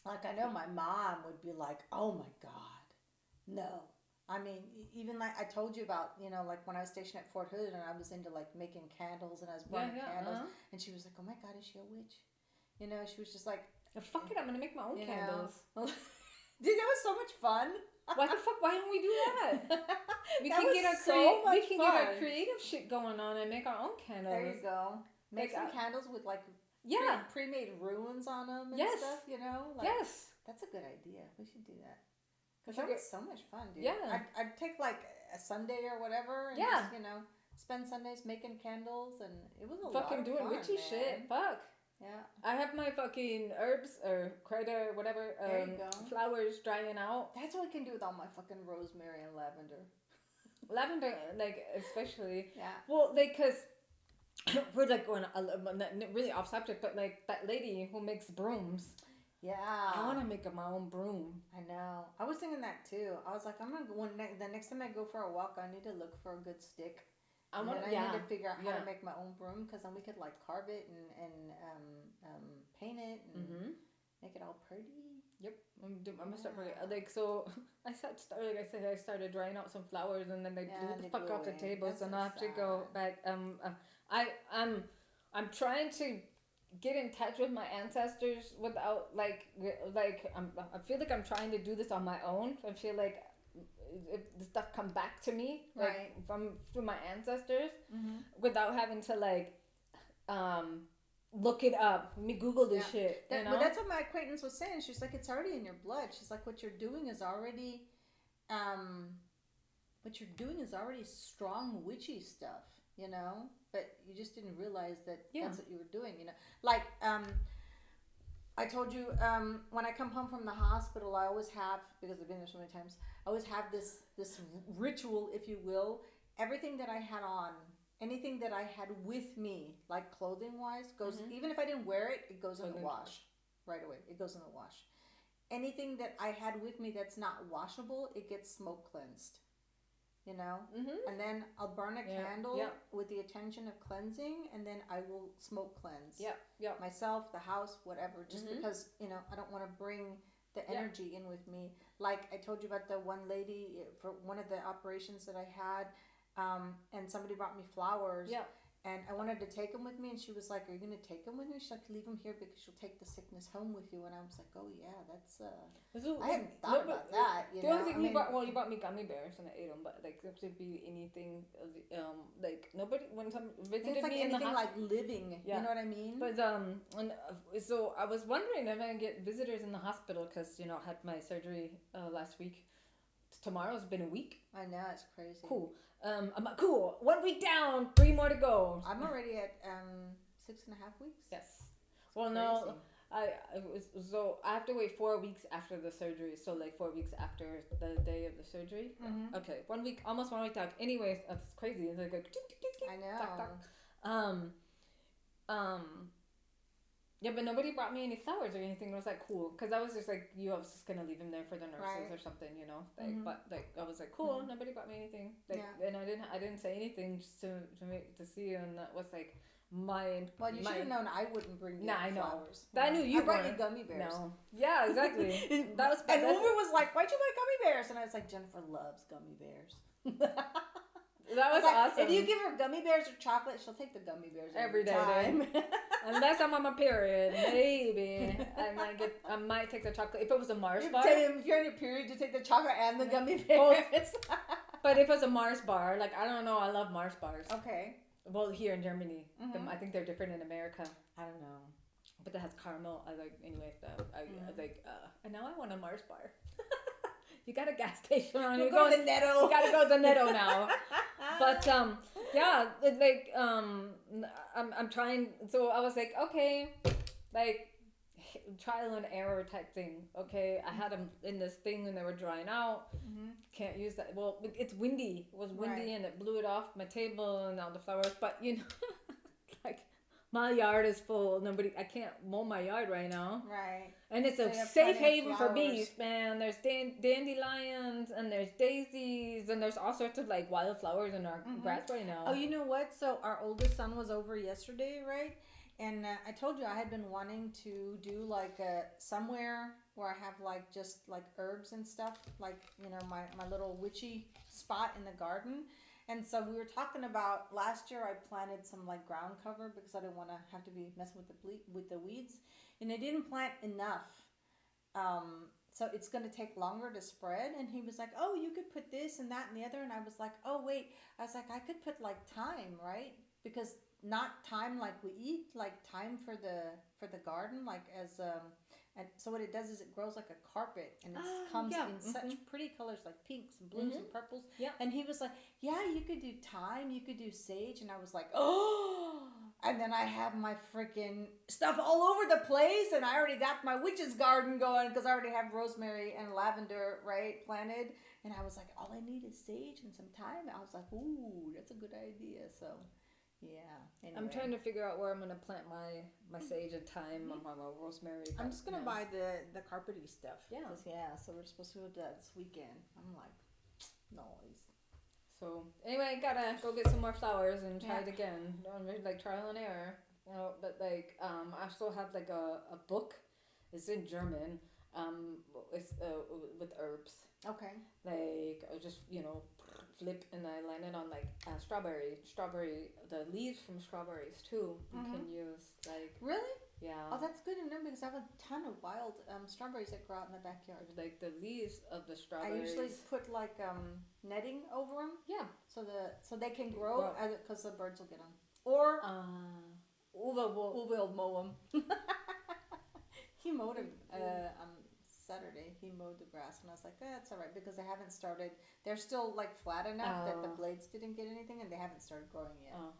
Like I know my mom would be like, oh my God, no. I mean, even like I told you about, like when I was stationed at Fort Hood and I was into like making candles and I was burning candles, and she was like, oh my God, is she a witch? She was just like, fuck it, I'm gonna make my own candles. Dude, that was so much fun. Why the fuck? Why don't we do that? We That can was get fun. our creative shit going on and make our own candles. There you go. Make some candles with like pre-made runes on them and stuff. Yes, that's a good idea. We should do that. Because that was so much fun, dude. Yeah. I'd take like a Sunday or whatever and just, spend Sundays making candles, and it was a lot of fun. Fucking doing witchy shit. Fuck. Yeah. I have my fucking herbs or critter, whatever, there you go. flowers drying out. That's what I can do with all my fucking rosemary and lavender. Lavender, like, especially. Yeah. Well, like, because we're like going really off subject, but like that lady who makes brooms. Yeah. I want to make my own broom. I know. I was thinking that too. I was like, I'm going to go, the next time I go for a walk, I need to look for a good stick. I need to figure out how to make my own broom, because then we could like carve it and paint it and make it all pretty. Yep. I'm gonna start like, so I started drying out some flowers, and then they blew the fuck off the table, so now I have to go back. I'm trying to get in touch with my ancestors without I feel like I'm trying to do this on my own. I feel like if the stuff come back to me from my ancestors without having to look it up. Let me Google this shit. But that's what my acquaintance was saying. She's like, it's already in your blood. She's like, what you're doing is already strong witchy stuff, but you just didn't realize that that's what you were doing, like I told you, when I come home from the hospital, I always have, because I've been there so many times, I always have this ritual, if you will. Everything that I had on, anything that I had with me, like clothing wise, goes, even if I didn't wear it, it goes in the wash right away. It goes in the wash. Anything that I had with me that's not washable, it gets smoke cleansed. And then I'll burn a candle with the intention of cleansing, and then I will smoke cleanse. Myself, the house, whatever, just because, I don't want to bring the energy in with me. Like I told you about the one lady for one of the operations that I had, and somebody brought me flowers. And I wanted to take them with me, and she was like, are you going to take them with me? She's like, leave them here because you'll take the sickness home with you. And I was like, oh, yeah, that's... I hadn't thought about that, The only thing you brought me gummy bears, and I ate them, but, like, there should be anything, like, nobody, when some visited like me in the hospital... like living, you know what I mean? But, so I was wondering if I can get visitors in the hospital, because, I had my surgery last week. Tomorrow's been a week. I know, it's crazy. Cool. Cool. 1 week down, 3 more to go. I'm already at 6.5 weeks. Yes. Well, no, I have to wait 4 weeks after the surgery. So 4 weeks after the day of the surgery. Okay, 1 week, almost 1 week down. Anyways, that's crazy. It's like a I know. Talk. Yeah, but nobody brought me any flowers or anything. It was like cool, because I was just like, I was just gonna leave them there for the nurses Right. or something, you know. Like, but like I was like, cool. Nobody brought me anything. Like, and I didn't say anything just to see, and that was like my. Well, you should have known I wouldn't bring you I know. flowers. I knew you I brought you weren't. gummy bears. No. Yeah, exactly. That was. And Uber was like, "Why'd you buy gummy bears?" And I was like, "Jennifer loves gummy bears." That was like, awesome. If you give her gummy bears or chocolate, she'll take the gummy bears every day. time. Unless I'm on my period, maybe I might take the chocolate. If it was a Mars bar, If you're on your period, you take the chocolate and the gummy bears. but if it was a Mars bar, like I don't know, I love Mars bars. Okay. Well, here in Germany, I think they're different in America. I don't know, but that has caramel. I like anyway. I like, and now I want a Mars bar. You got a gas station on. You go to Netto. You gotta go to Netto now. But yeah, like I'm trying. So I was like, okay, like trial and error type thing. Okay, I had them in this thing and they were drying out. Can't use that. Well, it's windy. It was windy and it blew it off my table and all the flowers. But you know, like. My yard is full. I can't mow my yard right now. Right. And it's a safe haven for bees, man. There's dandelions and there's daisies and there's all sorts of like wildflowers in our grass right now. Oh, you know what? So our oldest son was over yesterday, right? And I told you I had been wanting to do like somewhere where I have like just like herbs and stuff, like, you know, my little witchy spot in the garden. And so we were talking about last year I planted some like ground cover because I didn't want to have to be messing with the weeds, and I didn't plant enough. So it's going to take longer to spread. And he was like, "Oh, you could put this and that and the other." And I was like, "Oh, wait." I was like, "I could put like thyme, right? Because not thyme like we eat, like thyme for the garden, like as and so what it does is it grows like a carpet, and it comes in such pretty colors like pinks and blues and purples." Yeah. And he was like, "Yeah, you could do thyme, you could do sage." And I was like, "Oh!" And then I have my freaking stuff all over the place, and I already got my witch's garden going because I already have rosemary and lavender, right, planted. And I was like, all I need is sage and some thyme. I was like, ooh, that's a good idea. So, yeah. Anyway. I'm trying to figure out where I'm going to plant my sage and thyme and my rosemary. I'm just going to buy the carpety stuff. Yeah. Yeah, so we're supposed to do that this weekend. I'm like, noise. So anyway, gotta go get some more flowers and try it again. Like trial and error, you know. But like, I also have like a book. It's in German. It's with herbs. Okay. Like I just flip and I landed on like strawberry. The leaves from strawberries too. You can use like. Really? Yeah. Oh, that's good to know because I have a ton of wild strawberries that grow out in the backyard. Like the leaves of the strawberries. I usually put like netting over them. Yeah. So they can grow because the birds will get them. Or Uwe will mow them. He mowed it on Saturday. He mowed the grass, and I was like, that's all right because they haven't started. They're still like flat enough that the blades didn't get anything, and they haven't started growing yet. Oh.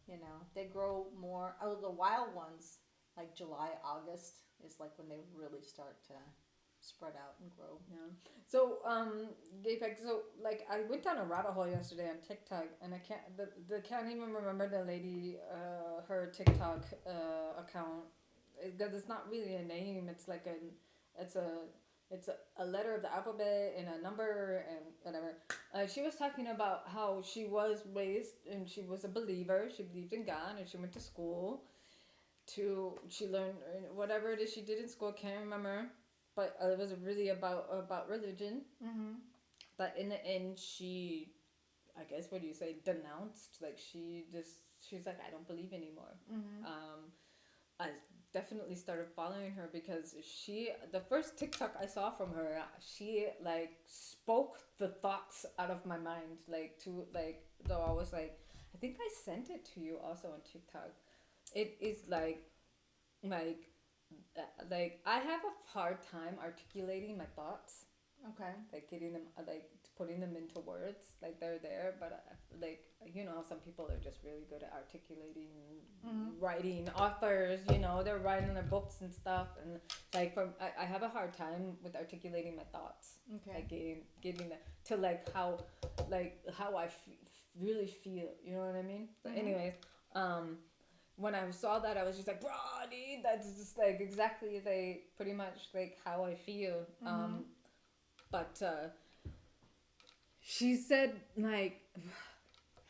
You know, they grow more. Oh, the wild ones. Like July, August is like when they really start to spread out and grow. Yeah. So, like I went down a rabbit hole yesterday on TikTok, and I can't even remember the lady, her TikTok account, because it's not really a name. It's like it's a letter of the alphabet and a number and whatever. She was talking about how she was raised and she was a believer. She believed in God and she went to school. She learned whatever it is she did in school, can't remember, but it was really about religion. But in the end, she, I guess, what do you say, denounced. Like she's like, I don't believe anymore. I definitely started following her because the first TikTok I saw from her, she like spoke the thoughts out of my mind, though I was like, I think I sent it to you also on TikTok. It is like I have a hard time articulating my thoughts. Okay. Like getting them, like putting them into words, like they're there, but some people are just really good at articulating, writing. Authors, they're writing their books and stuff, and like I have a hard time with articulating my thoughts. Okay. Like getting that to like how I really feel. You know what I mean? But anyways, when I saw that, I was just like, Brody, that's just like exactly like pretty much like how I feel. But she said like, I'm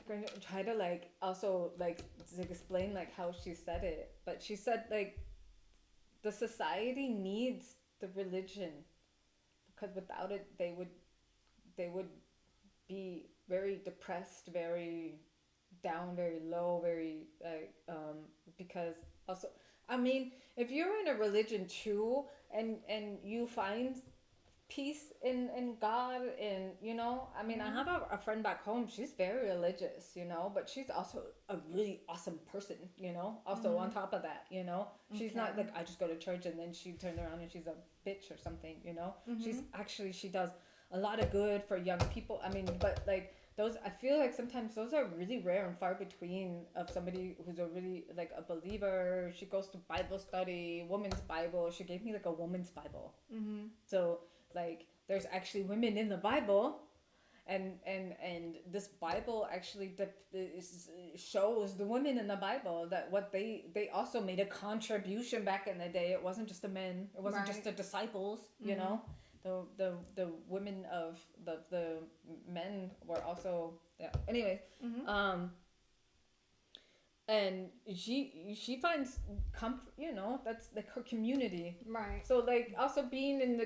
going to try to like also like to explain like how she said it, but she said like the society needs the religion because without it they would be very depressed, very down, very low, very like because also I mean if you're in a religion too and you find peace in God and I mean I have a friend back home, she's very religious, but she's also a really awesome person, also on top of that, she's not like I just go to church and then she turns around and she's a bitch or something, she's actually she does a lot of good for young people. I mean, but like those I feel like sometimes those are really rare and far between of somebody who's a really like a believer. She goes to Bible study, woman's Bible. She gave me like a woman's Bible. So like there's actually women in the Bible, and this Bible actually shows the women in the Bible that what they also made a contribution back in the day. It wasn't just the men, it wasn't just the disciples, the women of the men were also anyways. And she finds comfort, that's like her community, Right. so like also being in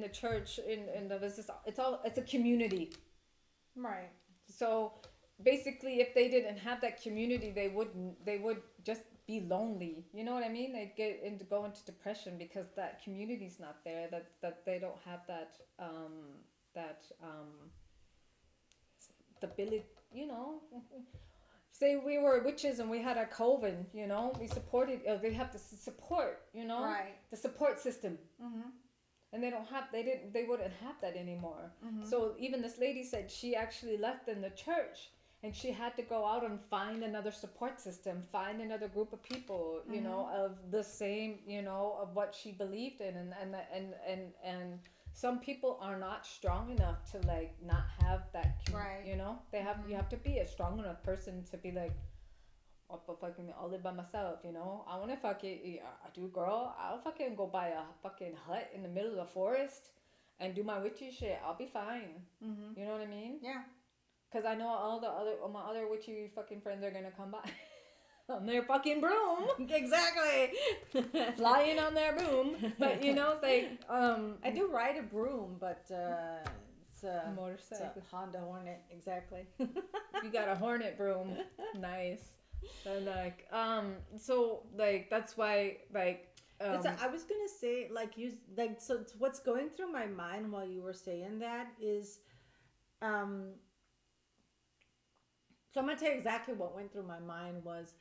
the church in the business, it's a community, Right. so basically if they didn't have that community they would just be lonely, you know what I mean, they'd go into depression because that community's not there, that they don't have that stability, say we were witches and we had a coven, we supported, they have the support, Right. the support system, and they wouldn't have that anymore. So even this lady said she actually left in the church and she had to go out and find another support system, find another group of people, of the same, of what she believed in, and some people are not strong enough to like not have that, Right. you have to be a strong enough person to be like, oh, but fucking I'll live by myself, I want to fucking, I do, girl, I'll fucking go buy a fucking hut in the middle of the forest and do my witchy shit, I'll be fine. You know what I mean? Yeah. Because I know all my other witchy fucking friends are gonna come by on their fucking broom. Exactly. Flying on their broom. But like I do ride a broom, but it's a motorcycle. It's a Honda Hornet. Exactly. You got a Hornet broom. Nice. So like so like that's why like I was gonna say so what's going through my mind while you were saying that is so I'm gonna tell you exactly what went through my mind was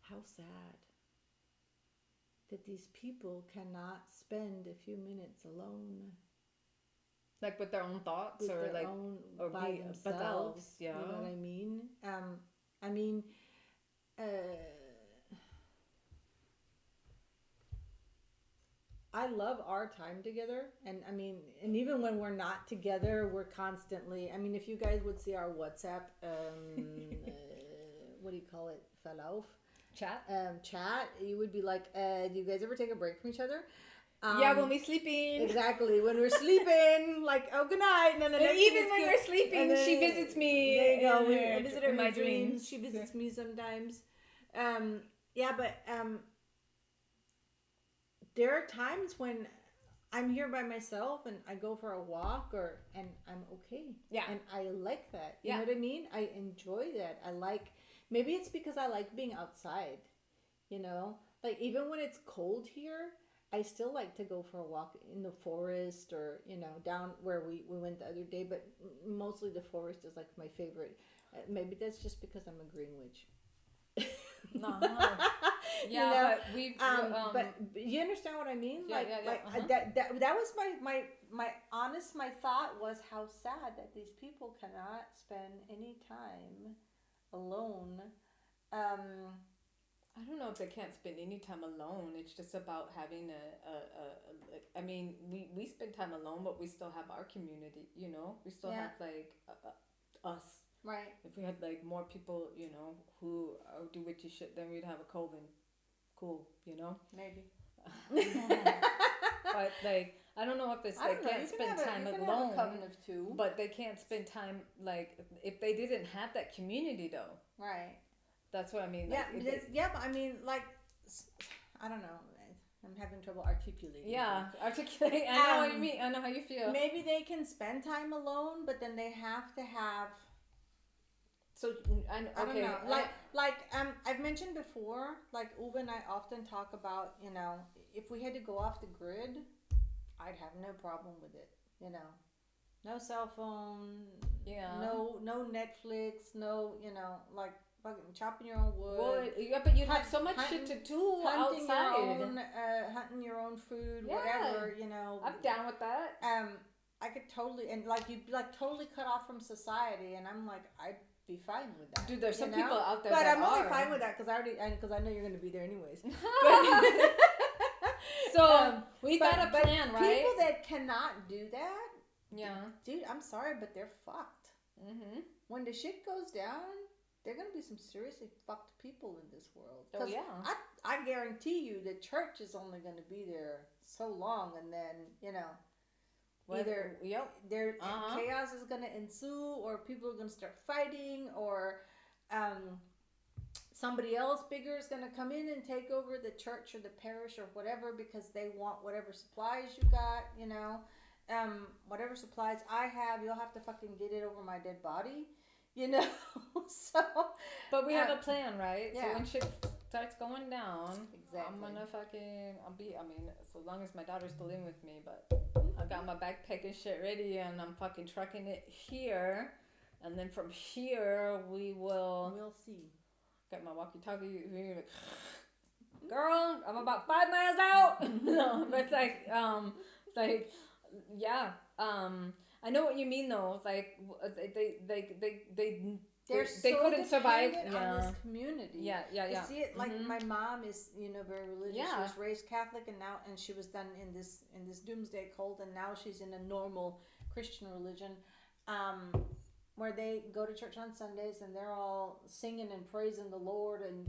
how sad that these people cannot spend a few minutes alone. like with their own thoughts With or their like own or by be themselves. yeah. You know what I mean? I mean, I love our time together, and I mean, and even when we're not together, we're constantly. I mean, if you guys would see our WhatsApp, what do you call it, Verlauf? Chat, you would be like, do you guys ever take a break from each other? Yeah, when we're sleeping. Exactly, when we're sleeping, like, oh, good night, and then the And next even thing when is we're sleeping, and then- she visits me. There you go. in I visit her in my dreams. dreams. She visits me sometimes. Yeah, but there are times when I'm here by myself and I go for a walk and I'm okay. Yeah. And I like that. You Yeah. know what I mean? I enjoy that. Maybe it's because I like being outside, Like even when it's cold here, I still like to go for a walk in the forest or, down where we went the other day, but mostly the forest is like my favorite. Maybe that's just because I'm a green witch. Yeah, but we. But you understand what I mean? Yeah. That was my thought was how sad that these people cannot spend any time alone. I don't know if they can't spend any time alone. It's just about having I mean, we spend time alone, but we still have our community. We still have like us. Right. If we had like more people, who do witchy shit, then we'd have a coven. Cool, Maybe. But like, I don't know if it's they can't spend time alone. Have a coven of two. But they can't spend time like if they didn't have that community though. Right. That's what I mean. Yeah. Like, But I mean, like, I don't know. I'm having trouble articulating. Yeah, articulate. I know what you mean. I know how you feel. Maybe they can spend time alone, but then they have to have. So I don't know. I've mentioned before, like Uwe and I often talk about, if we had to go off the grid, I'd have no problem with it. No cell phone. Yeah. No Netflix. No, like fucking chopping your own wood. Well, yeah, but you'd have so much shit to do outside. Hunting your own food, Yeah. whatever. I'm down with that. I could totally, and like you'd be like totally cut off from society, and I'm like I'd be fine with that. Dude, there's some people out there but that I'm are. only fine with that because I know you're going to be there anyways. So we got a plan, right? People that cannot do that, yeah, dude, I'm sorry, but they're fucked. Mm-hmm. When the shit goes down, there are going to be some seriously fucked people in this world. Oh yeah. I guarantee you, the church is only going to be there so long, and then either chaos is going to ensue, or people are going to start fighting, or somebody else bigger is going to come in and take over the church or the parish or whatever because they want whatever supplies you got, whatever supplies I have, you'll have to fucking get it over my dead body, so. But we have a plan, right? Yeah. So when shit starts going down, exactly. I'm gonna so long as my daughter's still in with me, but I got my backpack and shit ready, and I'm fucking trucking it here, and then from here we'll see. Got my walkie-talkie. Girl, I'm about 5 miles out. No, but yeah. I know what you mean though. Like they couldn't survive on this community. Yeah. You see it like my mom is very religious. Yeah. She was raised Catholic and she was done in this doomsday cult, and now she's in a normal Christian religion. Where they go to church on Sundays and they're all singing and praising the Lord, and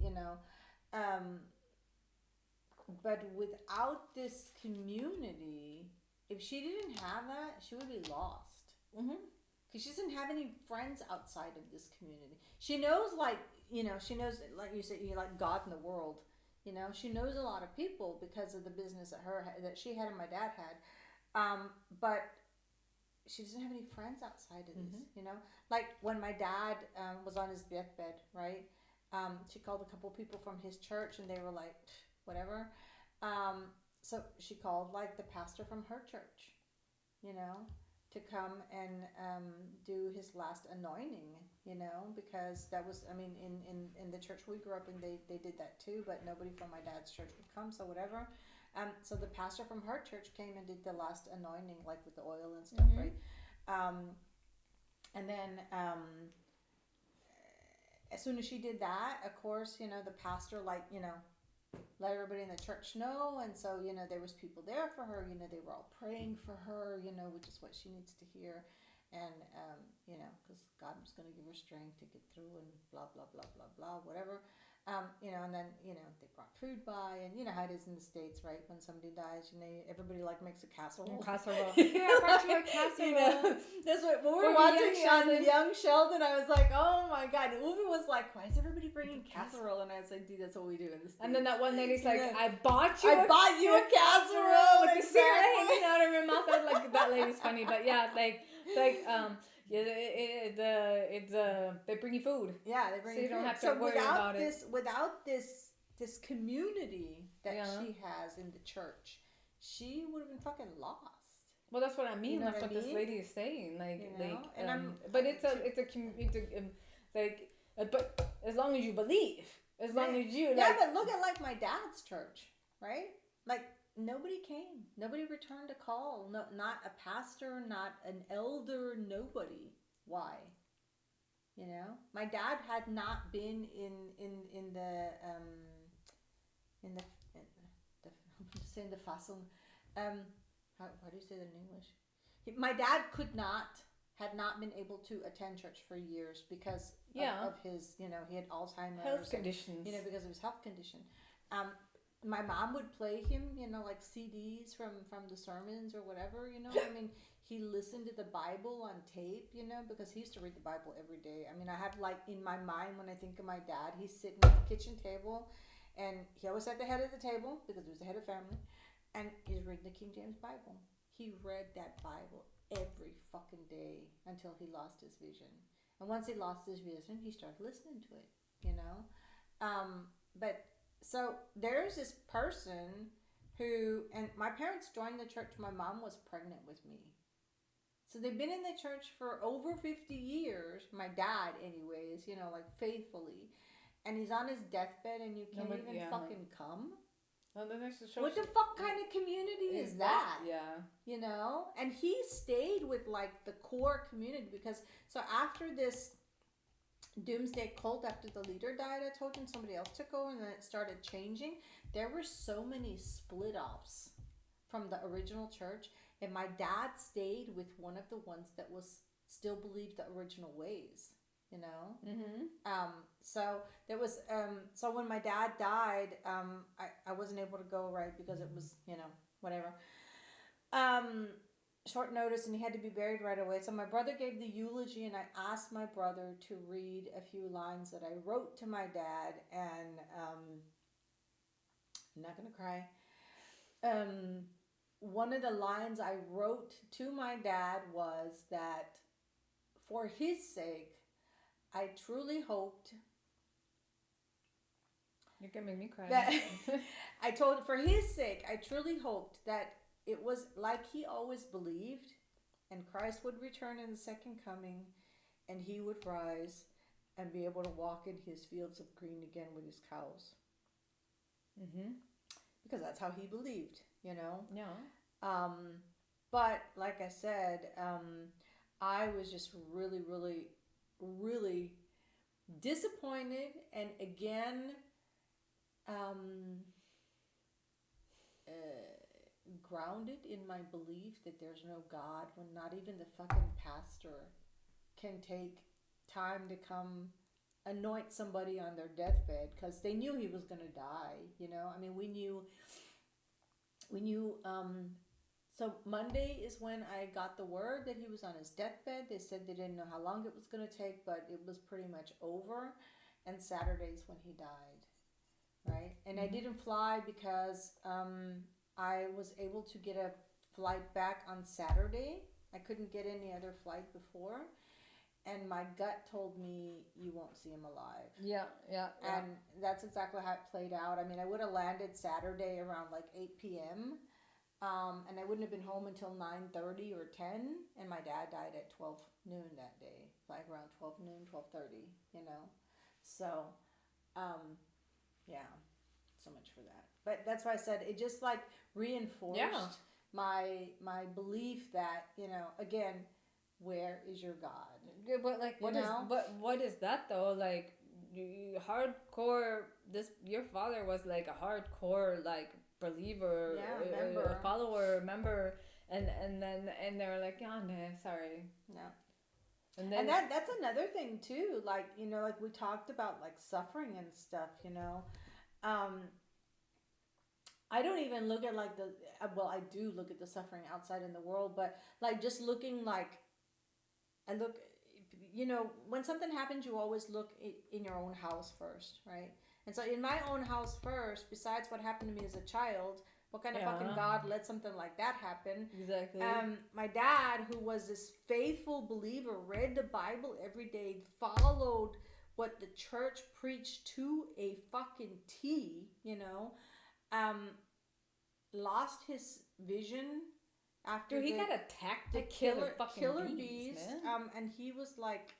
but without this community, if she didn't have that, she would be lost. Because she doesn't have any friends outside of this community. She knows, she knows, like you said, like God in the world. She knows a lot of people because of the business that she had and my dad had, but she doesn't have any friends outside of this, Like when my dad was on his deathbed, right? She called a couple people from his church, and they were like, whatever. So she called like the pastor from her church, to come and do his last anointing, because that was, in the church we grew up in, they did that too, but nobody from my dad's church would come, so whatever. So the pastor from her church came and did the last anointing, like with the oil and stuff, right? And then as soon as she did that, of course, the pastor, let everybody in the church know. And so, there was people there for her, they were all praying for her, which is what she needs to hear. And, because God was going to give her strength to get through and blah, blah, blah, blah, blah, whatever. And then, they brought food by, and how it is in the States, right? When somebody dies, everybody makes a casserole. Casserole. Yeah, I brought you a casserole. That's what when we were watching on Young Sheldon. I was like, oh my God. And Uwe was like, why is everybody bringing casserole? And I was like, dude, that's what we do in the States. And then that one lady's like, I bought you a casserole with the cigarette hanging out of her mouth. I was like, that lady's funny, but yeah, they bring you food. Yeah, they bring you food. So you don't have to worry about it. Without this community that she has in the church, she would have been fucking lost. Well, that's what I mean. That's what this lady is saying. But as long as you believe, as long as you but look at my dad's church, right? Nobody came. Nobody returned a call. No, not a pastor, not an elder, nobody. Why? My dad had not been in the I'm saying the Fassung. How do you say that in English? My dad could not had not been able to attend church for years because of his, he had Alzheimer's. Health conditions. Because of his health condition. My mom would play him, like CDs from the sermons or whatever, I mean, he listened to the Bible on tape, because he used to read the Bible every day. I mean, I have like in my mind when I think of my dad, he's sitting at the kitchen table and he always at the head of the table because he was the head of family, and he's reading the King James Bible. He read that Bible every fucking day until he lost his vision. And once he lost his vision, he started listening to it, but so there's this person who, and my parents joined the church. My mom was pregnant with me. So they've been in the church for over 50 years. My dad anyways, like faithfully. And he's on his deathbed and you can't even fucking come. Oh, then there's what the fuck kind of community is that? Yeah. And he stayed with like the core community because, so after this doomsday cult, after the leader died, I told you, and somebody else took over, and then it started changing. There were so many split offs from the original church, and my dad stayed with one of the ones that was still believed the original ways. So there was so when my dad died, I wasn't able to go, right, because it was whatever. Short notice, and he had to be buried right away. So my brother gave the eulogy, and I asked my brother to read a few lines that I wrote to my dad, and I'm not gonna cry. One of the lines I wrote to my dad was that for his sake, I truly hoped. You're gonna make me cry. That for his sake, I truly hoped that it was like he always believed, and Christ would return in the second coming, and he would rise and be able to walk in his fields of green again with his cows. Because that's how he believed, Yeah. But like I said, I was just really, really, really disappointed, and again, grounded in my belief that there's no God when not even the fucking pastor can take time to come anoint somebody on their deathbed because they knew he was going to die. I mean, we knew so Monday is when I got the word that he was on his deathbed. They said they didn't know how long it was going to take, but it was pretty much over. And Saturday's when he died, right? And I didn't fly because I was able to get a flight back on Saturday. I couldn't get any other flight before. And my gut told me you won't see him alive. Yeah. And that's exactly how it played out. I mean, I would have landed Saturday around like 8 p.m. And I wouldn't have been home until 9:30 or 10. And my dad died at 12 noon that day. Like around 12 noon, 12:30, So, yeah. So much for that. But that's why I said it just like reinforced my belief that, again, where is your God? Yeah, but like what is that though? Like hardcore, your father was like a hardcore like believer, member, follower, member, and then they were like, yeah, no, sorry. No. And that's another thing too, like, like we talked about like suffering and stuff, I don't even look at like I do look at the suffering outside in the world, but like just looking like, I look, when something happens, you always look in your own house first, right? And so in my own house first, besides what happened to me as a child, what kind of fucking God let something like that happen? Exactly. My dad, who was this faithful believer, read the Bible every day, followed what the church preached to a fucking T, lost his vision after he got attacked by killer bees, man. And he was like,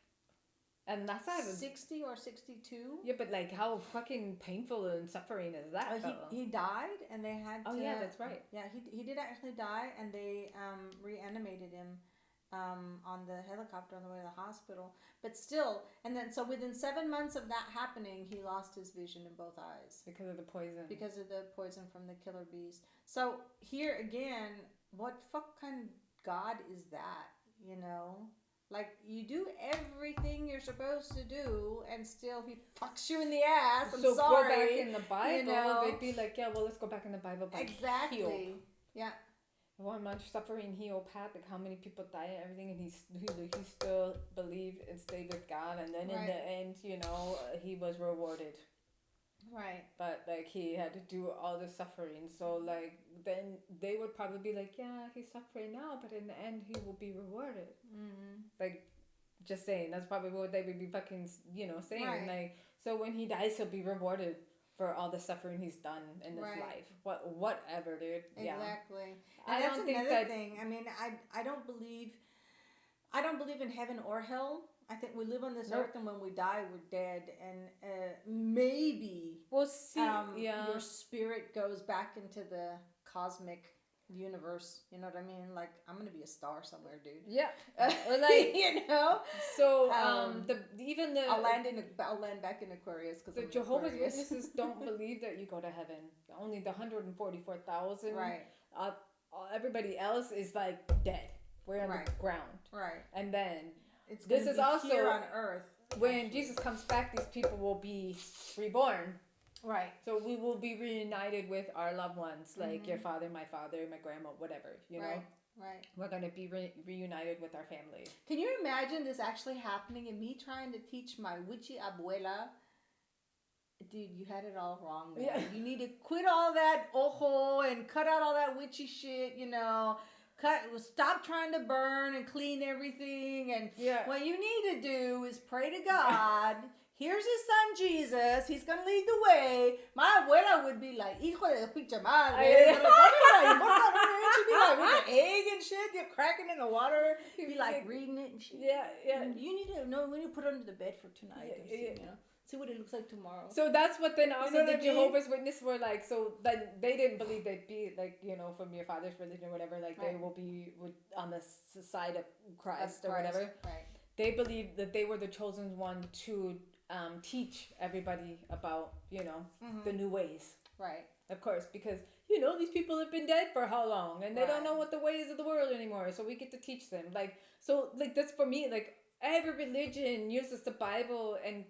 and that's not 60 or 62. Yeah, but like how fucking painful and suffering is that? He died, and they had to. Oh yeah, that's right. Yeah, he did actually die, and they reanimated him on the helicopter on the way to the hospital. But still, and then so within 7 months of that happening, he lost his vision in both eyes because of the poison. Because of the poison from the killer bees. So here again, what fuck kind of God is that? Like, you do everything you're supposed to do, and still he fucks you in the ass. I'm so sorry. go back in the Bible. You know? They'd be like, yeah, well, let's go back in the Bible. By Exactly. Hiob. Yeah. One much suffering Hiob had, like how many people died and everything, and he still believed and stayed with God, and then in the end, he was rewarded. Right. But like he had to do all the suffering, so like then they would probably be like, yeah, he's suffering now, but in the end he will be rewarded. Mm-hmm. Like, just saying, that's probably what they would be fucking saying. Right. Like, so when he dies, he'll be rewarded for all the suffering he's done in this life. Whatever, dude. Exactly. Yeah. And I that's don't think another that thing. I mean, I don't believe in heaven or hell. I think we live on this earth, and when we die, we're dead. And maybe we'll see. Your spirit goes back into the cosmic universe. You know what I mean? Like, I'm gonna be a star somewhere, dude. Yeah. Or like So I'll land back in Aquarius because the Jehovah's Witnesses don't believe that you go to heaven. Only the 144,000. Right. Everybody else is like dead. We're on the ground. Right. And then this is also here on earth. When Jesus comes back, these people will be reborn. Right. So we will be reunited with our loved ones, like your father, my grandma, whatever, you know? Right. We're going to be reunited with our family. Can you imagine this actually happening and me trying to teach my witchy abuela? Dude, you had it all wrong, man. Yeah. You need to quit all that ojo and cut out all that witchy shit, Stop trying to burn and clean everything. And what you need to do is pray to God. Here's his son Jesus. He's going to lead the way. My abuela would be like, hijo de pinche madre. She'd be like with the egg and shit. You're cracking in the water. Be like reading it and shit. Yeah. You need to, we need to put it under the bed for tonight. See what it looks like tomorrow. So that's what then also the Jehovah's Witnesses were like. So then they didn't believe they'd be like, from your father's religion or whatever, like they will be on the side of Christ or whatever. Right. They believed that they were the chosen one to teach everybody about, the new ways. Right. Of course, because, these people have been dead for how long and they don't know what the ways of the world anymore. So we get to teach them. That's for me, like, every religion uses the Bible and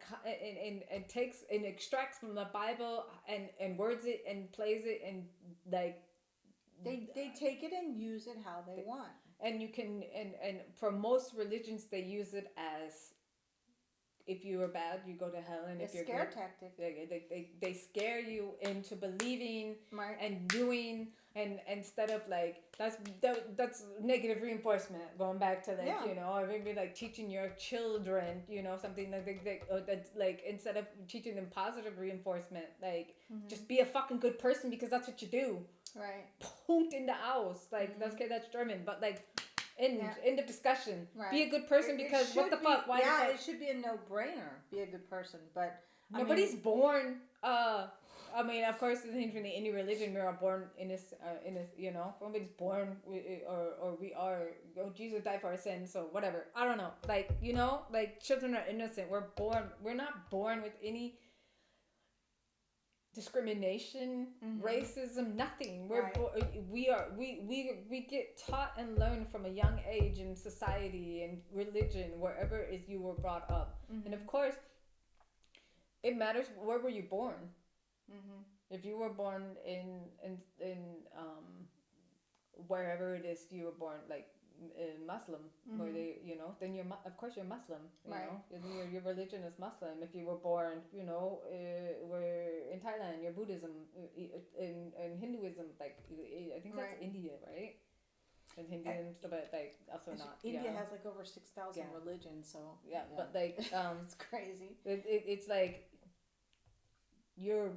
takes and extracts from the Bible and words it and plays it and like they take it and use it how they want. And you can and for most religions they use it as if you are bad you go to hell, and if you're scare good, tactic. They scare you into believing and doing, and instead of like that's negative reinforcement, going back to or maybe like teaching your children something like that's like instead of teaching them positive reinforcement, like just be a fucking good person because that's what you do, Punkt in the Aus, like that's German, but like end of discussion. Be a good person because what the fuck? Why? Yeah, it should be a no-brainer. Be a good person, but nobody's born. I mean, of course, in any religion, we're all born in this. Nobody's born or we are. Oh, Jesus died for our sins, so whatever. I don't know. Like children are innocent. We're not born with any discrimination, racism, nothing. We get taught and learn from a young age in society and religion, wherever is you were brought up. And of course, it matters where were you born. If you were born in wherever it is you were born, like Muslim, where they, then of course you're Muslim, your religion is Muslim. If you were born, we're in Thailand, you're Buddhism, in Hinduism, like I think that's India, right? And Hinduism, but like also not. India has like over 6,000 religions, so but like it's crazy. It's like your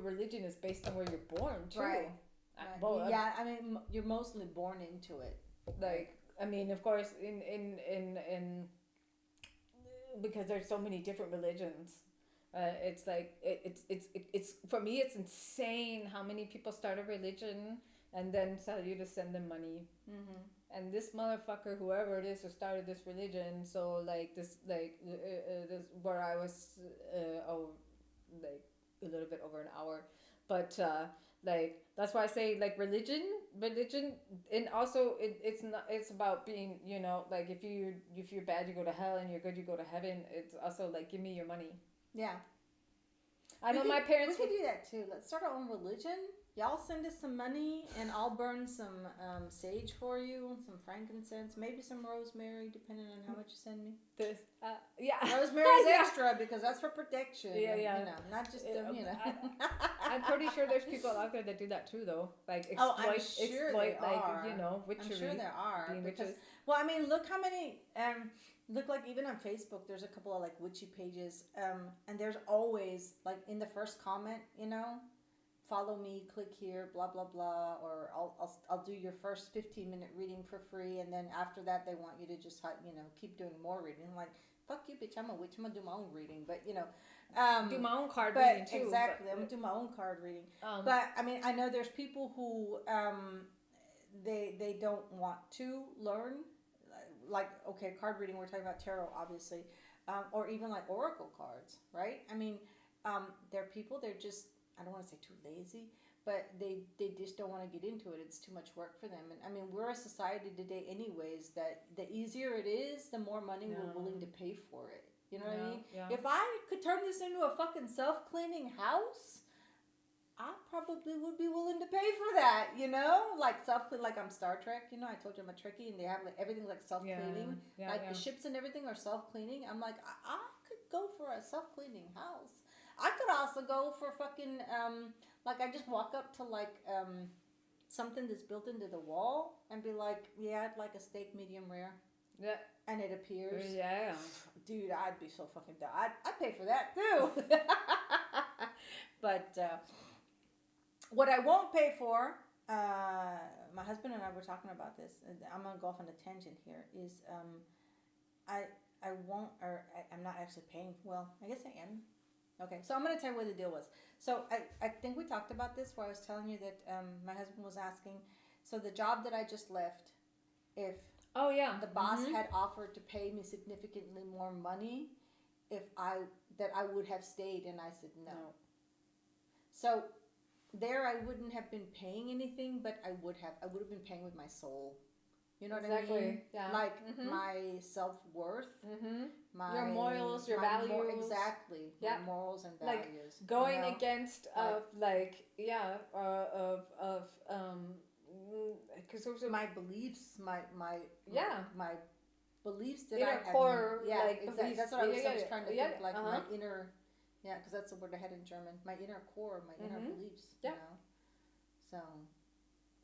religion is based on where you're born too. Right. I mean, you're mostly born into it. Like, I mean, of course, in because there's so many different religions, it's like it's for me it's insane how many people start a religion and then tell you to send them money. And this motherfucker, whoever it is who started this religion, so like this where I was like a little bit over an hour, but Like that's why I say like religion, and also it's not, it's about being, you know, like if you're bad you go to hell and you're good you go to heaven. It's also like give me your money. Yeah. I know my parents. We could do that too. Let's start our own religion. Y'all send us some money, and I'll burn some sage for you, some frankincense, maybe some rosemary, depending on how much you send me. This, yeah. Rosemary's Yeah. extra because that's for protection. Yeah, and, yeah. You know, not just I'm pretty sure there's people out there that do that too, though. Like I'm sure exploit, there like are. you know, witchery. I'm sure there are being because witches. well, I mean, look how many look like even on Facebook, there's a couple of like witchy pages, and there's always like in the first comment, you know, follow me, click here, blah blah blah, or I'll do your first 15-minute reading for free, and then after that they want you to just keep doing more reading. I'm like, fuck you, bitch, I'm a witch, I'm gonna do my own reading, but you know, do my own card but reading too. exactly, I'm gonna do my own card reading. But I mean, I know there's people who they don't want to learn, like okay, card reading. We're talking about tarot, obviously, or even like oracle cards, right? I mean, there are people, they're just, I don't want to say too lazy, but they just don't want to get into it. It's too much work for them. And I mean, we're a society today anyways that the easier it is, the more money we're willing to pay for it. You know what I mean? Yeah. If I could turn this into a fucking self-cleaning house, I probably would be willing to pay for that, you know? Like self-clean, like I'm Star Trek, you know? I told you I'm a Trekkie and they have like everything like self-cleaning. The ships and everything are self-cleaning. I'm like, I could go for a self-cleaning house. I could also go for fucking, like I just walk up to like something that's built into the wall and be like, yeah, I'd like a steak medium rare. Yeah. And it appears. Yeah. Dude, I'd be so fucking dumb. I'd pay for that too. But what I won't pay for, my husband and I were talking about this, and I'm going to go off on a tangent here, is I won't, or I'm not actually paying, well, I guess I am. Okay, so I'm going to tell you what the deal was. So I think we talked about this where I was telling you that my husband was asking, so the job that I just left, if the boss had offered to pay me significantly more money, I would have stayed, and I said no. So there I wouldn't have been paying anything, but I would have been paying with my soul. You know what I mean? Yeah. Like my self-worth, your morals, your values. Exactly. Yeah. My morals and values. Like going against because my beliefs, my beliefs that inner I had. core, like exactly. beliefs. That's what I was trying to think. Like uh-huh. my inner, because that's the word I had in German. My inner core, my inner beliefs. Yeah. You know, so.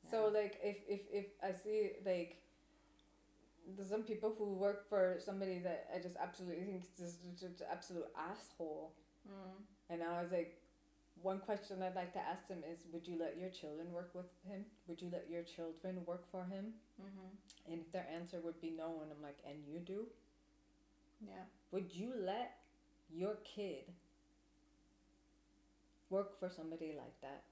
Yeah. So like if I see like there's some people who work for somebody that I just absolutely think is just an absolute asshole, and I was like, one question I'd like to ask them is, would you let your children work with him? Would you let your children work for him? And if their answer would be no, and I'm like, and you do? Yeah. Would you let your kid work for somebody like that?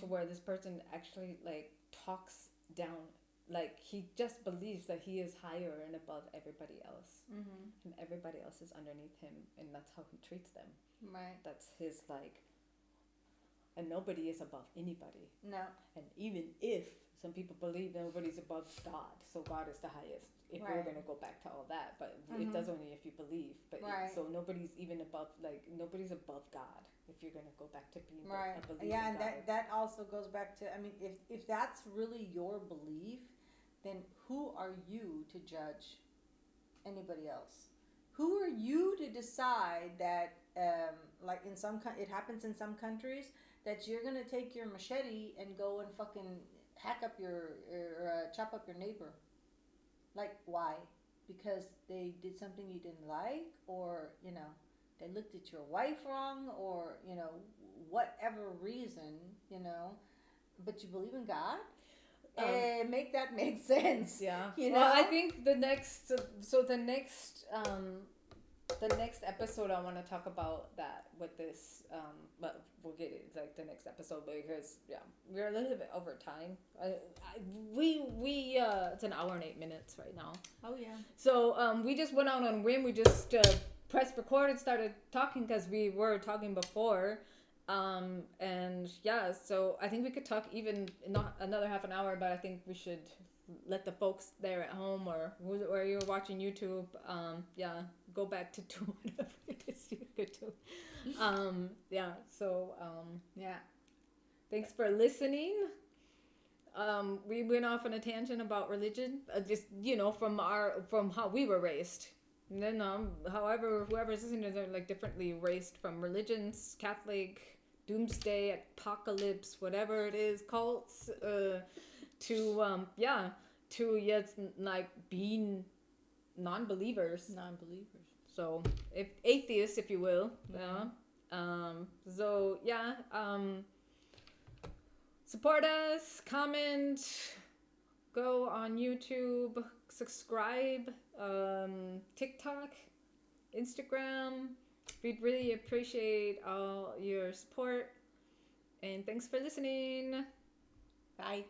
To where this person actually like talks down, like he just believes that he is higher and above everybody else, and everybody else is underneath him, and that's how he treats them. Right. That's his like. And nobody is above anybody. No. And even if some people believe nobody's above God, so God is the highest. If we're gonna go back to all that, but it does only if you believe. But so nobody's even above, like nobody's above God. If you're gonna go back to being a believer. Yeah, and that also goes back to, I mean, if that's really your belief, then who are you to judge anybody else? Who are you to decide that, like it happens in some countries, that you're gonna take your machete and go and fucking hack up chop up your neighbor? Like, why? Because they did something you didn't like, or they looked at your wife wrong, or whatever reason, but you believe in God. Make that make sense. Yeah. Well, I think the next episode I want to talk about that with this, but we'll get it like the next episode because we're a little bit over time. We it's an hour and 8 minutes right now. Oh yeah. So we just went out on a whim. We just pressed record and started talking because we were talking before, And yeah, so I think we could talk even not another half an hour, but I think we should let the folks there at home or where you're watching YouTube, yeah, go back to do whatever it is you could do. Yeah, so Yeah. thanks for listening. We went off on a tangent about religion, just from how we were raised. And then, however, whoever's listening is like differently raised from religions, Catholic, doomsday, apocalypse, whatever it is, cults, to yes, like being non-believers. Non-believers. So, if atheists, if you will, yeah. So yeah, support us, comment, go on YouTube, subscribe, TikTok, Instagram. We'd really appreciate all your support. And thanks for listening. Bye.